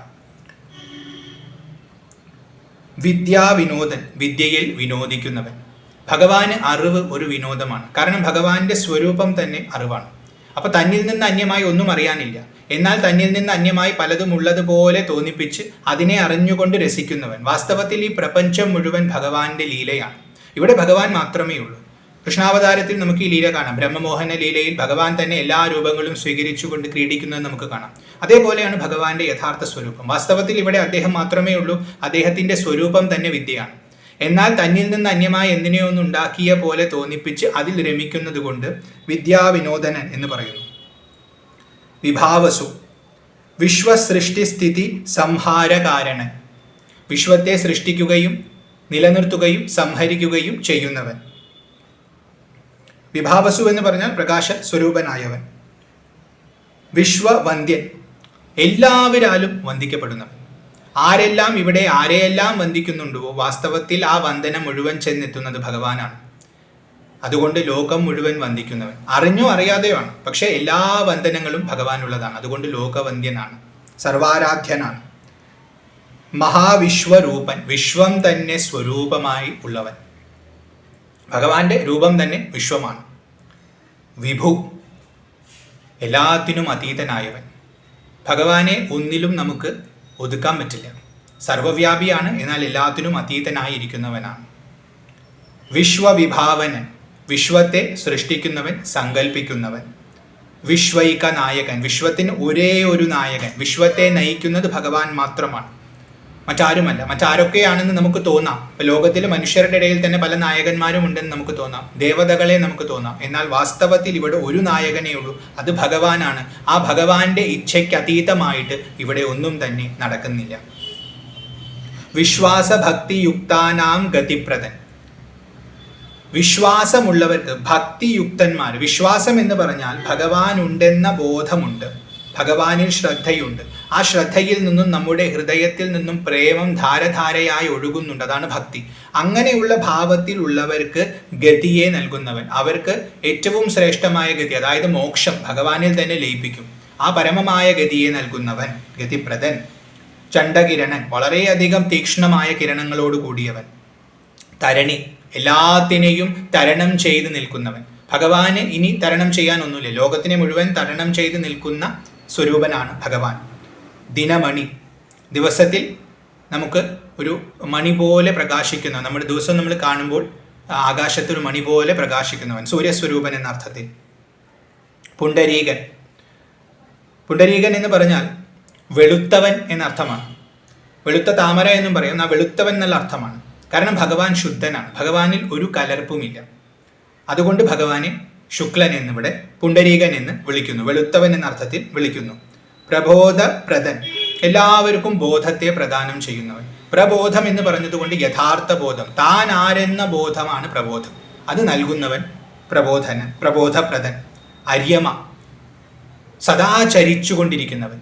വിദ്യാവിനോദൻ, വിദ്യയിൽ വിനോദിക്കുന്നവൻ. ഭഗവാന് അറിവ് ഒരു വിനോദമാണ്. കാരണം ഭഗവാന്റെ സ്വരൂപം തന്നെ അറിവാണ്. അപ്പൊ തന്നിൽ നിന്ന് അന്യമായി ഒന്നും അറിയാനില്ല. എന്നാൽ തന്നിൽ നിന്ന് അന്യമായി പലതും ഉള്ളതുപോലെ തോന്നിപ്പിച്ച് അതിനെ അറിഞ്ഞുകൊണ്ട് രസിക്കുന്നവൻ. വാസ്തവത്തിൽ ഈ പ്രപഞ്ചം മുഴുവൻ ഭഗവാന്റെ ലീലയാണ്. ഇവിടെ ഭഗവാൻ മാത്രമേ ഉള്ളൂ. കൃഷ്ണാവതാരത്തിൽ നമുക്ക് ഈ ലീല കാണാം. ബ്രഹ്മമോഹന ലീലയിൽ ഭഗവാൻ തന്നെ എല്ലാ രൂപങ്ങളും സ്വീകരിച്ചുകൊണ്ട് ക്രീഡിക്കുന്നത് നമുക്ക് കാണാം. അതേപോലെയാണ് ഭഗവാന്റെ യഥാർത്ഥ സ്വരൂപം. വാസ്തവത്തിൽ ഇവിടെ അദ്ദേഹം മാത്രമേ ഉള്ളൂ. അദ്ദേഹത്തിന്റെ സ്വരൂപം തന്നെ വിദ്യയാണ്. എന്നാൽ തന്നിൽ നിന്ന് അന്യമായി എന്തിനെയോ ഒന്ന് ഉണ്ടാക്കിയ പോലെ തോന്നിപ്പിച്ച് അതിൽ രമിക്കുന്നത് കൊണ്ട് വിദ്യാവിനോദനൻ എന്ന് പറയുന്നു. വിഭാവസു, വിശ്വസൃഷ്ടിസ്ഥിതി സംഹാരകാരണൻ. വിശ്വത്തെ സൃഷ്ടിക്കുകയും നിലനിർത്തുകയും സംഹരിക്കുകയും ചെയ്യുന്നവൻ. വിഭാവസു എന്ന് പറഞ്ഞാൽ പ്രകാശ സ്വരൂപനായവൻ. വിശ്വവന്ദ്യൻ, എല്ലാവരാലും വന്ദിക്കപ്പെടുന്നവൻ. ആരെല്ലാം ഇവിടെ ആരെയെല്ലാം വന്ദിക്കുന്നുണ്ടോ വാസ്തവത്തിൽ ആ വന്ദനം മുഴുവൻ ചെന്നെത്തുന്നത് ഭഗവാനാണ്. അതുകൊണ്ട് ലോകം മുഴുവൻ വന്ദിക്കുന്നവൻ. അറിഞ്ഞോ അറിയാതെയോ ആണ്, പക്ഷെ എല്ലാ വന്ദനങ്ങളും ഭഗവാനുള്ളതാണ്. അതുകൊണ്ട് ലോകവന്ദ്യനാണ്, സർവാരാധ്യനാണ്. മഹാവിശ്വരൂപൻ, വിശ്വം തന്നെ സ്വരൂപമായി ഉള്ളവൻ. ഭഗവാന്റെ രൂപം തന്നെ വിശ്വമാണ്. വിഭു, എല്ലാത്തിനും അതീതനായവൻ. ഭഗവാനെ ഒന്നിലും നമുക്ക് ഒതുക്കാൻ പറ്റില്ല. സർവവ്യാപിയാണ്, എന്നാൽ എല്ലാത്തിനും അതീതനായിരിക്കുന്നവനാണ്. വിശ്വവിഭാവനൻ, വിശ്വത്തെ സൃഷ്ടിക്കുന്നവൻ, സങ്കല്പിക്കുന്നവൻ. വിശ്വൈക നായകൻ, വിശ്വത്തിന് ഒരേ ഒരു നായകൻ. വിശ്വത്തെ നയിക്കുന്നത് ഭഗവാൻ മാത്രമാണ്, മറ്റാരുമല്ല. മറ്റാരൊക്കെയാണെന്ന് നമുക്ക് തോന്നാം. ഇപ്പൊ ലോകത്തിൽ മനുഷ്യരുടെ ഇടയിൽ തന്നെ പല നായകന്മാരും ഉണ്ടെന്ന് നമുക്ക് തോന്നാം, ദേവതകളെ നമുക്ക് തോന്നാം. എന്നാൽ വാസ്തവത്തിൽ ഇവിടെ ഒരു നായകനേ ഉള്ളൂ, അത് ഭഗവാനാണ്. ആ ഭഗവാന്റെ ഇച്ഛയ്ക്ക് അതീതമായിട്ട് ഇവിടെ ഒന്നും തന്നെ നടക്കുന്നില്ല. വിശ്വാസഭക്തിയുക്താനാം ഗതിപ്രദൻ, വിശ്വാസമുള്ളവർക്ക്, ഭക്തിയുക്തന്മാർ. വിശ്വാസം എന്ന് പറഞ്ഞാൽ ഭഗവാൻ ഉണ്ടെന്ന ബോധമുണ്ട്, ഭഗവാനിൽ ശ്രദ്ധയുണ്ട്. ആ ശ്രദ്ധയിൽ നിന്നും നമ്മുടെ ഹൃദയത്തിൽ നിന്നും പ്രേമം ധാരധാരയായി ഒഴുകുന്നുണ്ട്, അതാണ് ഭക്തി. അങ്ങനെയുള്ള ഭാവത്തിൽ ഉള്ളവർക്ക് ഗതിയെ നൽകുന്നവൻ, അവർക്ക് ഏറ്റവും ശ്രേഷ്ഠമായ ഗതി, അതായത് മോക്ഷം, ഭഗവാനിൽ തന്നെ ലയിപ്പിക്കും. ആ പരമമായ ഗതിയെ നൽകുന്നവൻ ഗതിപ്രദൻ. ചണ്ഡകിരണൻ, വളരെയധികം തീക്ഷ്ണമായ കിരണങ്ങളോട് കൂടിയവൻ. തരണി, എല്ലാത്തിനെയും തരണം ചെയ്ത് നിൽക്കുന്നവൻ. ഭഗവാന് ഇനി തരണം ചെയ്യാനൊന്നുമില്ല, ലോകത്തിനെ മുഴുവൻ തരണം ചെയ്ത് നിൽക്കുന്ന സ്വരൂപനാണ് ഭഗവാൻ. ദിനമണി, ദിവസത്തിൽ നമുക്ക് ഒരു മണി പോലെ പ്രകാശിക്കുന്ന, നമ്മുടെ ദിവസം നമ്മൾ കാണുമ്പോൾ ആകാശത്തൊരു മണി പോലെ പ്രകാശിക്കുന്നവൻ, സൂര്യസ്വരൂപൻ എന്ന അർത്ഥത്തിൽ. പുണ്ടരീകൻ, പുണ്ടരീകൻ എന്ന് പറഞ്ഞാൽ വെളുത്തവൻ എന്നർത്ഥമാണ്. വെളുത്ത താമര എന്നും പറയും, ആ വെളുത്തവൻ എന്നുള്ള അർത്ഥമാണ്. കാരണം ഭഗവാൻ ശുദ്ധനാണ്, ഭഗവാനിൽ ഒരു കലർപ്പുമില്ല. അതുകൊണ്ട് ഭഗവാനെ ശുക്ലൻ എന്നിവിടെ പുണ്ടരീകൻ എന്ന് വിളിക്കുന്നു, വെളുത്തവൻ എന്ന അർത്ഥത്തിൽ വിളിക്കുന്നു. പ്രബോധപ്രദൻ, എല്ലാവർക്കും ബോധത്തെ പ്രദാനം ചെയ്യുന്നവൻ. പ്രബോധം എന്ന് പറഞ്ഞതുകൊണ്ട് യഥാർത്ഥ ബോധം, താൻ ആരെന്ന ബോധമാണ് പ്രബോധം, അത് നൽകുന്നവൻ പ്രബോധപ്രദൻ. അര്യമ, സദാ ചരിച്ചുകൊണ്ടിരിക്കുന്നവൻ.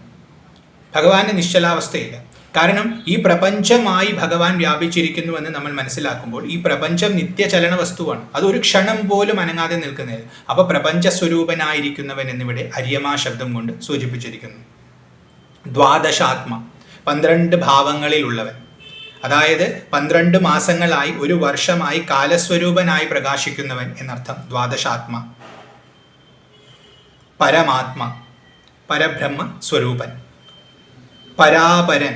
ഭഗവാന് നിശ്ചലാവസ്ഥയില്ല. കാരണം ഈ പ്രപഞ്ചമായി ഭഗവാൻ വ്യാപിച്ചിരിക്കുന്നുവെന്ന് നമ്മൾ മനസ്സിലാക്കുമ്പോൾ ഈ പ്രപഞ്ചം നിത്യചലന വസ്തുവാണ്, അതൊരു ക്ഷണം പോലും അനങ്ങാതെ നിൽക്കുന്നത്. അപ്പൊ പ്രപഞ്ച സ്വരൂപനായിരിക്കുന്നവൻ എന്നിവിടെ അര്യമാ ശബ്ദം കൊണ്ട് സൂചിപ്പിച്ചിരിക്കുന്നു. ദ്വാദശാത്മ, 12 ഭാവങ്ങളിലുള്ളവൻ, അതായത് 12 മാസങ്ങളായി, ഒരു വർഷമായി കാലസ്വരൂപനായി പ്രകാശിക്കുന്നവൻ എന്നർത്ഥം. ദ്വാദശാത്മ. പരമാത്മ, പരബ്രഹ്മ സ്വരൂപൻ. പരാപരൻ,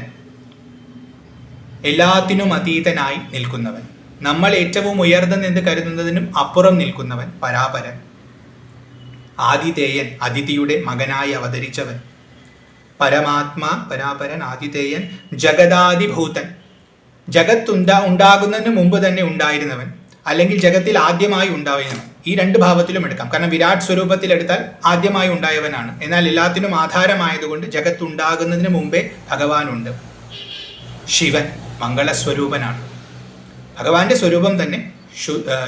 എല്ലാത്തിനും അതീതനായി നിൽക്കുന്നവൻ, നമ്മൾ ഏറ്റവും ഉയർന്നെന്ന് കരുതുന്നതിനും അപ്പുറം നിൽക്കുന്നവൻ പരാപരൻ. ആദിതേയൻ, അതിഥിയുടെ മകനായി അവതരിച്ചവൻ. പരമാത്മാ, പരാപരൻ, ആദിതേയൻ. ജഗദാദിഭൂതൻ, ഉണ്ടാകുന്നതിന് മുമ്പ് തന്നെ ഉണ്ടായിരുന്നവൻ, അല്ലെങ്കിൽ ജഗത്തിൽ ആദ്യമായി ഉണ്ടായിരുന്നവൻ. ഈ 2 ഭാവത്തിലും എടുക്കാം. കാരണം വിരാട് സ്വരൂപത്തിൽ എടുത്താൽ ആദ്യമായി ഉണ്ടായവനാണ്, എന്നാൽ എല്ലാത്തിനും ആധാരമായതുകൊണ്ട് ജഗത്ത് ഉണ്ടാകുന്നതിന് മുമ്പേ ഭഗവാനുണ്ട്. ശിവൻ, മംഗളസ്വരൂപനാണ്. ഭഗവാന്റെ സ്വരൂപം തന്നെ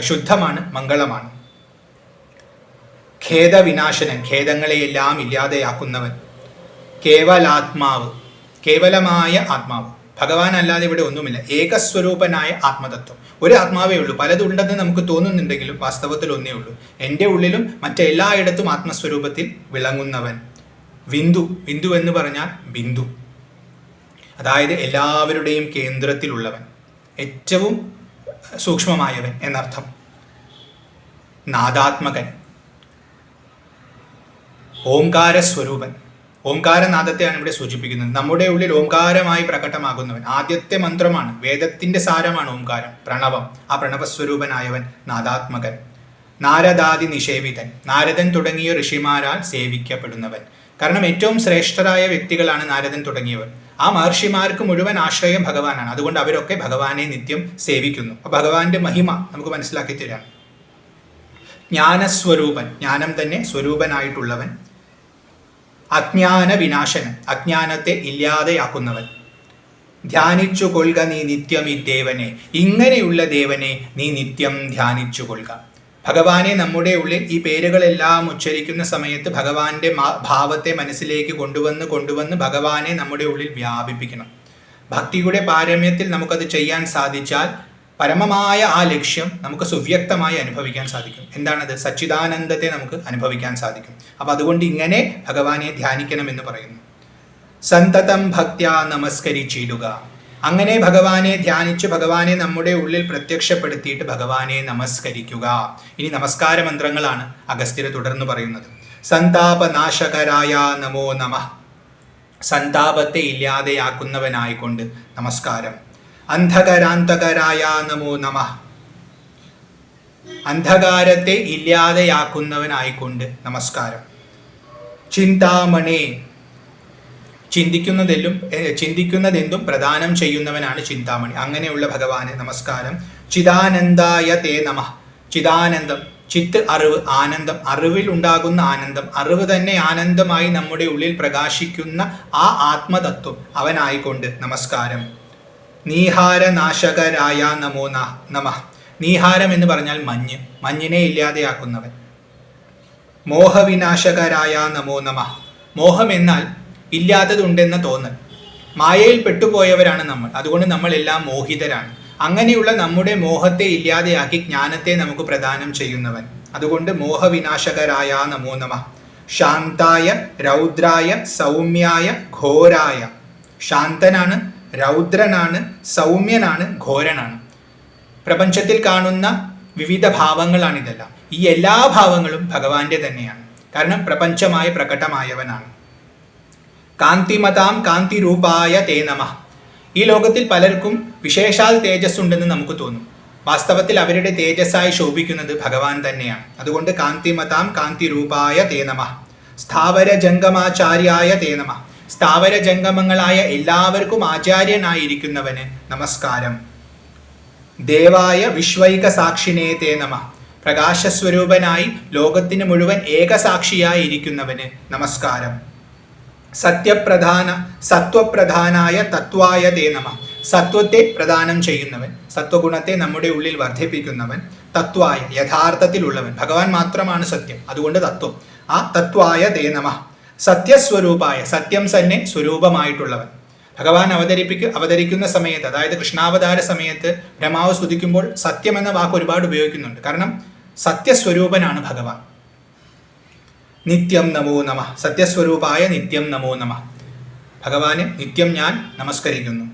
ശുദ്ധമാണ്, മംഗളമാണ്. ഖേദവിനാശനൻ, ഖേദങ്ങളെയെല്ലാം ഇല്ലാതെയാക്കുന്നവൻ. കേവലാത്മാവ്, കേവലമായ ആത്മാവ്. ഭഗവാൻ അല്ലാതെ ഇവിടെ ഒന്നുമില്ല, ഏകസ്വരൂപനായ ആത്മതത്വം. ഒരു ആത്മാവേ ഉള്ളൂ, പലതുണ്ടെന്ന് നമുക്ക് തോന്നുന്നുണ്ടെങ്കിലും വാസ്തവത്തിൽ ഒന്നേ ഉള്ളൂ. എൻ്റെ ഉള്ളിലും മറ്റെല്ലായിടത്തും ആത്മസ്വരൂപത്തിൽ വിളങ്ങുന്നവൻ. വിന്ദു, വിന്ദു എന്ന് പറഞ്ഞാൽ ബിന്ദു, അതായത് എല്ലാവരുടെയും കേന്ദ്രത്തിലുള്ളവൻ, ഏറ്റവും സൂക്ഷ്മമായവൻ എന്നർത്ഥം. നാദാത്മകൻ, ഓംകാരസ്വരൂപൻ. ഓംകാരനാദത്തെയാണ് ഇവിടെ സൂചിപ്പിക്കുന്നത്. നമ്മുടെ ഉള്ളിൽ ഓംകാരമായി പ്രകടമാകുന്നവൻ. ആദ്യത്തെ മന്ത്രമാണ്, വേദത്തിന്റെ സാരമാണ് ഓംകാരം, പ്രണവം. ആ പ്രണവസ്വരൂപനായവൻ നാദാത്മകൻ. നാരദാദി നിഷേവിതൻ, നാരദൻ തുടങ്ങിയ ഋഷിമാരാൽ സേവിക്കപ്പെടുന്നവൻ. കാരണം ഏറ്റവും ശ്രേഷ്ഠരായ വ്യക്തികളാണ് നാരദൻ തുടങ്ങിയവർ. ആ മഹർഷിമാർക്ക് മുഴുവൻ ആശ്രയം ഭഗവാനാണ്, അതുകൊണ്ട് അവരൊക്കെ ഭഗവാനെ നിത്യം സേവിക്കുന്നു. അപ്പൊ ഭഗവാന്റെ മഹിമ നമുക്ക് മനസ്സിലാക്കി തരാം. ജ്ഞാനസ്വരൂപൻ, ജ്ഞാനം തന്നെ സ്വരൂപനായിട്ടുള്ളവൻ. അജ്ഞാന വിനാശനൻ, അജ്ഞാനത്തെ ഇല്ലാതെയാക്കുന്നവൻ. ധ്യാനിച്ചു കൊള്ളുക നീ നിത്യം ഈ ദേവനെ, ഇങ്ങനെയുള്ള ദേവനെ നീ നിത്യം ധ്യാനിച്ചു കൊള്ളുക. ഭഗവാനെ നമ്മുടെ ഉള്ളിൽ ഈ പേരുകളെല്ലാം ഉച്ചരിക്കുന്ന സമയത്ത് ഭഗവാന്റെ ഭാവത്തെ മനസ്സിലേക്ക് കൊണ്ടുവന്ന് ഭഗവാനെ നമ്മുടെ ഉള്ളിൽ വ്യാപിപ്പിക്കണം. ഭക്തിയുടെ പാരമ്യത്തിൽ നമുക്കത് ചെയ്യാൻ സാധിച്ചാൽ പരമമായ ആ ലക്ഷ്യം നമുക്ക് സുവ്യക്തമായി അനുഭവിക്കാൻ സാധിക്കും. എന്താണത്? സച്ചിദാനന്ദത്തെ നമുക്ക് അനുഭവിക്കാൻ സാധിക്കും. അപ്പൊ അതുകൊണ്ട് ഇങ്ങനെ ഭഗവാനെ ധ്യാനിക്കണം എന്ന് പറയുന്നു. സന്തതം ഭക്ത്യാ നമസ്കരിച്ചിടുക. അങ്ങനെ ഭഗവാനെ ധ്യാനിച്ച് ഭഗവാനെ നമ്മുടെ ഉള്ളിൽ പ്രത്യക്ഷപ്പെടുത്തിയിട്ട് ഭഗവാനെ നമസ്കരിക്കുക. ഇനി നമസ്കാര മന്ത്രങ്ങളാണ് അഗസ്ത്യർ തുടർന്ന് പറയുന്നത്. സന്താപനാശകരായ നമോ നമഃ. സന്താപത്തെ ഇല്ലാതെയാക്കുന്നവനായിക്കൊണ്ട് നമസ്കാരം. അന്ധകാരാന്തകരായ നമോ നമഃ. അന്ധകാരത്തെ ഇല്ലാതെയാക്കുന്നവനായിക്കൊണ്ട് നമസ്കാരം. ചിന്താമണേ, ചിന്തിക്കുന്നതെന്തും പ്രദാനം ചെയ്യുന്നവനാണ് ചിന്താമണി. അങ്ങനെയുള്ള ഭഗവാന് നമസ്കാരം. ചിദാനന്ദായ തേ നമഃ. ചിദാനന്ദം, ചിത്ത് അറിവ്, ആനന്ദം, അറിവിൽ ഉണ്ടാകുന്ന ആനന്ദം, അറിവ് തന്നെ ആനന്ദമായി നമ്മുടെ ഉള്ളിൽ പ്രകാശിക്കുന്ന ആ ആത്മതത്വം അവനായിക്കൊണ്ട് നമസ്കാരം. നീഹാരനാശകരായ നമോ നമഃ. നീഹാരം എന്ന് പറഞ്ഞാൽ മഞ്ഞ്, മഞ്ഞിനെ ഇല്ലാതെയാക്കുന്നവൻ. മോഹവിനാശകരായ നമോ നമഃ. മോഹം എന്നാൽ ഇല്ലാത്തതുണ്ടെന്ന തോന്നൽ. മായയിൽ പെട്ടുപോയവരാണ് നമ്മൾ, അതുകൊണ്ട് നമ്മൾ എല്ലാം മോഹിതരാണ്. അങ്ങനെയുള്ള നമ്മുടെ മോഹത്തെ ഇല്ലാതെയാക്കി ജ്ഞാനത്തെ നമുക്ക് പ്രദാനം ചെയ്യുന്നവൻ. അതുകൊണ്ട് മോഹവിനാശകരായ നമോ നമഃ. ശാന്തായ രൗദ്രായ സൗമ്യായ ഘോരായ. ശാന്തനാണ്, രൗദ്രനാണ്, സൗമ്യനാണ്, ഘോരനാണ്. പ്രപഞ്ചത്തിൽ കാണുന്ന വിവിധ ഭാവങ്ങളാണിതെല്ലാം. ഈ എല്ലാ ഭാവങ്ങളും ഭഗവാന്റെ തന്നെയാണ്. കാരണം പ്രപഞ്ചമായി പ്രകടമായവനാണ്. കാന്തിമതാം കാന്തിരൂപായ തേ നമഃ. ഈ ലോകത്തിൽ പലർക്കും വിശേഷാൽ തേജസ് ഉണ്ടെന്ന് നമുക്ക് തോന്നും. വാസ്തവത്തിൽ അവരുടെ തേജസ്സായി ശോഭിക്കുന്നത് ഭഗവാൻ തന്നെയാണ്. അതുകൊണ്ട് കാന്തിമതാം കാന്തിരൂപായ തേ നമഃ. സ്ഥാവര ജംഗമാചാര്യായ തേ നമഃ. സ്ഥാവര ജംഗമങ്ങളായ എല്ലാവർക്കും ആചാര്യനായിരിക്കുന്നവന് നമസ്കാരം. ദേവായ വിശ്വൈക സാക്ഷിനേ തേ നമഃ. പ്രകാശസ്വരൂപനായി ലോകത്തിന് മുഴുവൻ ഏകസാക്ഷിയായിരിക്കുന്നവന് നമസ്കാരം. സത്വപ്രധാനായ തത്വായ തേ നമഃ. സത്വത്തെ പ്രദാനം ചെയ്യുന്നവൻ, സത്വഗുണത്തെ നമ്മുടെ ഉള്ളിൽ വർദ്ധിപ്പിക്കുന്നവൻ. തത്വായ, യഥാർത്ഥത്തിലുള്ളവൻ. ഭഗവാൻ മാത്രമാണ് സത്യം, അതുകൊണ്ട് തത്വം. ആ തത്വായ തേ നമഃ. സത്യസ്വരൂപായ, സത്യം തന്നെ സ്വരൂപമായിട്ടുള്ളവൻ. ഭഗവാൻ അവതരിക്കുന്ന സമയത്ത്, അതായത് കൃഷ്ണാവതാര സമയത്ത് ബ്രഹ്മാവ് സ്തുതിക്കുമ്പോൾ സത്യം എന്ന വാക്ക് ഒരുപാട് ഉപയോഗിക്കുന്നുണ്ട്. കാരണം സത്യസ്വരൂപനാണ് ഭഗവാൻ. നിത്യം നമോ നമഃ. സത്യസ്വരൂപായ നിത്യം നമോ നമഃ. ഭഗവാന് നിത്യം ഞാൻ നമസ്കരിക്കുന്നു.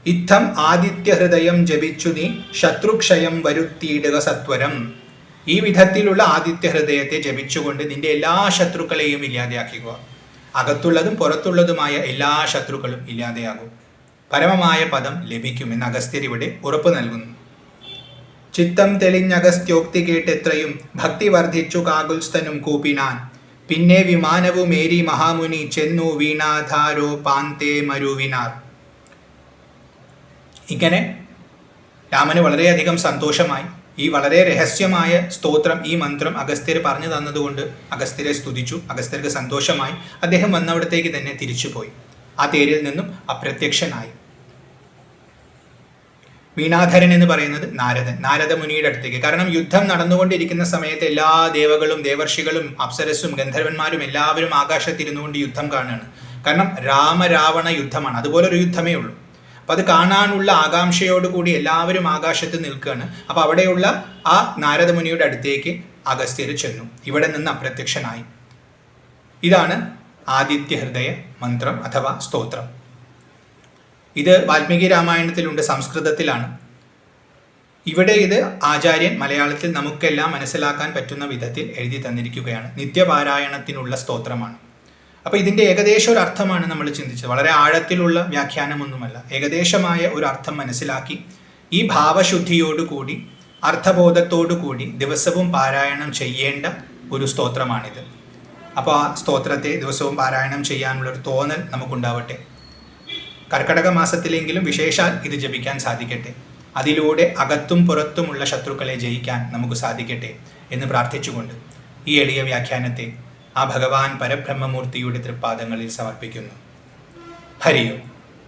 ഇത്തം ആദിത്യഹൃദയം ജപിച്ചു നീ ശത്രുക്ഷയം വരുത്തിയിടുക സത്വരം. ഈ വിധത്തിലുള്ള ആദിത്യഹൃദയത്തെ ജപിച്ചുകൊണ്ട് നിന്റെ എല്ലാ ശത്രുക്കളെയും ഇല്ലാതെയാക്കുക. അകത്തുള്ളതും പുറത്തുള്ളതുമായ എല്ലാ ശത്രുക്കളും ഇല്ലാതെയാകും. പരമമായ പദം ലഭിക്കുമെന്ന് അഗസ്ത്യർ ഇവിടെ ഉറപ്പ് നൽകുന്നു. ചിത്തം തെളിഞ്ഞഗസ്ത്യോക്തി കേട്ടെത്രയും ഭക്തി വർദ്ധിച്ചു കാകുൽസ്ഥനും കൂപ്പിനാൻ. പിന്നെ വിമാനവുമേരി മഹാമുനി ചെന്നു വീണാധാരോ പാന്തേ മരുവിനാർ. ഇങ്ങനെ രാമന് വളരെയധികം സന്തോഷമായി. ഈ വളരെ രഹസ്യമായ സ്തോത്രം, ഈ മന്ത്രം അഗസ്ത്യർ പറഞ്ഞു തന്നതുകൊണ്ട് അഗസ്ത്യരെ സ്തുതിച്ചു. അഗസ്ത്യർക്ക് സന്തോഷമായി. അദ്ദേഹം വന്നവിടത്തേക്ക് തന്നെ തിരിച്ചുപോയി. ആ തേരിൽ നിന്നും അപ്രത്യക്ഷനായി. വീണാധരൻ എന്ന് പറയുന്നത് നാരദ മുനിയുടെ അടുത്തേക്ക്. കാരണം യുദ്ധം നടന്നുകൊണ്ടിരിക്കുന്ന സമയത്ത് എല്ലാ ദേവകളും ദേവർഷികളും അപ്സരസും ഗന്ധർവന്മാരും എല്ലാവരും ആകാശത്തിരുന്നുകൊണ്ട് യുദ്ധം കാണുകയാണ്. കാരണം രാമരാവണ യുദ്ധമാണ്, അതുപോലൊരു യുദ്ധമേ ഉള്ളൂ. അപ്പം അത് കാണാനുള്ള ആകാംക്ഷയോടുകൂടി എല്ലാവരും ആകാശത്ത് നിൽക്കുകയാണ്. അപ്പം അവിടെയുള്ള ആ നാരദ മുനിയുടെ അടുത്തേക്ക് അഗസ്ത്യർ ചെന്നു. ഇവിടെ നിന്ന് അപ്രത്യക്ഷനായി. ഇതാണ് ആദിത്യ ഹൃദയ മന്ത്രം അഥവാ സ്തോത്രം. ഇത് വാൽമീകി രാമായണത്തിലുണ്ട്, സംസ്കൃതത്തിലാണ്. ഇവിടെ ഇത് ആചാര്യൻ മലയാളത്തിൽ നമുക്കെല്ലാം മനസ്സിലാക്കാൻ പറ്റുന്ന വിധത്തിൽ എഴുതി തന്നിരിക്കുകയാണ്. നിത്യപാരായണത്തിനുള്ള സ്തോത്രമാണ്. അപ്പോൾ ഇതിൻ്റെ ഏകദേശം ഒരു അർത്ഥമാണ് നമ്മൾ ചിന്തിച്ചത്. വളരെ ആഴത്തിലുള്ള വ്യാഖ്യാനമൊന്നുമല്ല. ഏകദേശമായ ഒരു അർത്ഥം മനസ്സിലാക്കി ഈ ഭാവശുദ്ധിയോടുകൂടി അർത്ഥബോധത്തോടുകൂടി ദിവസവും പാരായണം ചെയ്യേണ്ട ഒരു സ്തോത്രമാണിത്. അപ്പോൾ ആ സ്തോത്രത്തെ ദിവസവും പാരായണം ചെയ്യാനുള്ളൊരു തോന്നൽ നമുക്കുണ്ടാവട്ടെ. കർക്കടക മാസത്തിലെങ്കിലും വിശേഷാൽ ഇത് ജപിക്കാൻ സാധിക്കട്ടെ. അതിലൂടെ അകത്തും പുറത്തുമുള്ള ശത്രുക്കളെ ജയിക്കാൻ നമുക്ക് സാധിക്കട്ടെ എന്ന് പ്രാർത്ഥിച്ചുകൊണ്ട് ഈ എളിയ വ്യാഖ്യാനത്തെ ആ ഭഗവാൻ പരബ്രഹ്മമൂർത്തിയുടെ തൃപ്പാദങ്ങളിൽ സമർപ്പിക്കുന്നു. ഹരിയോ.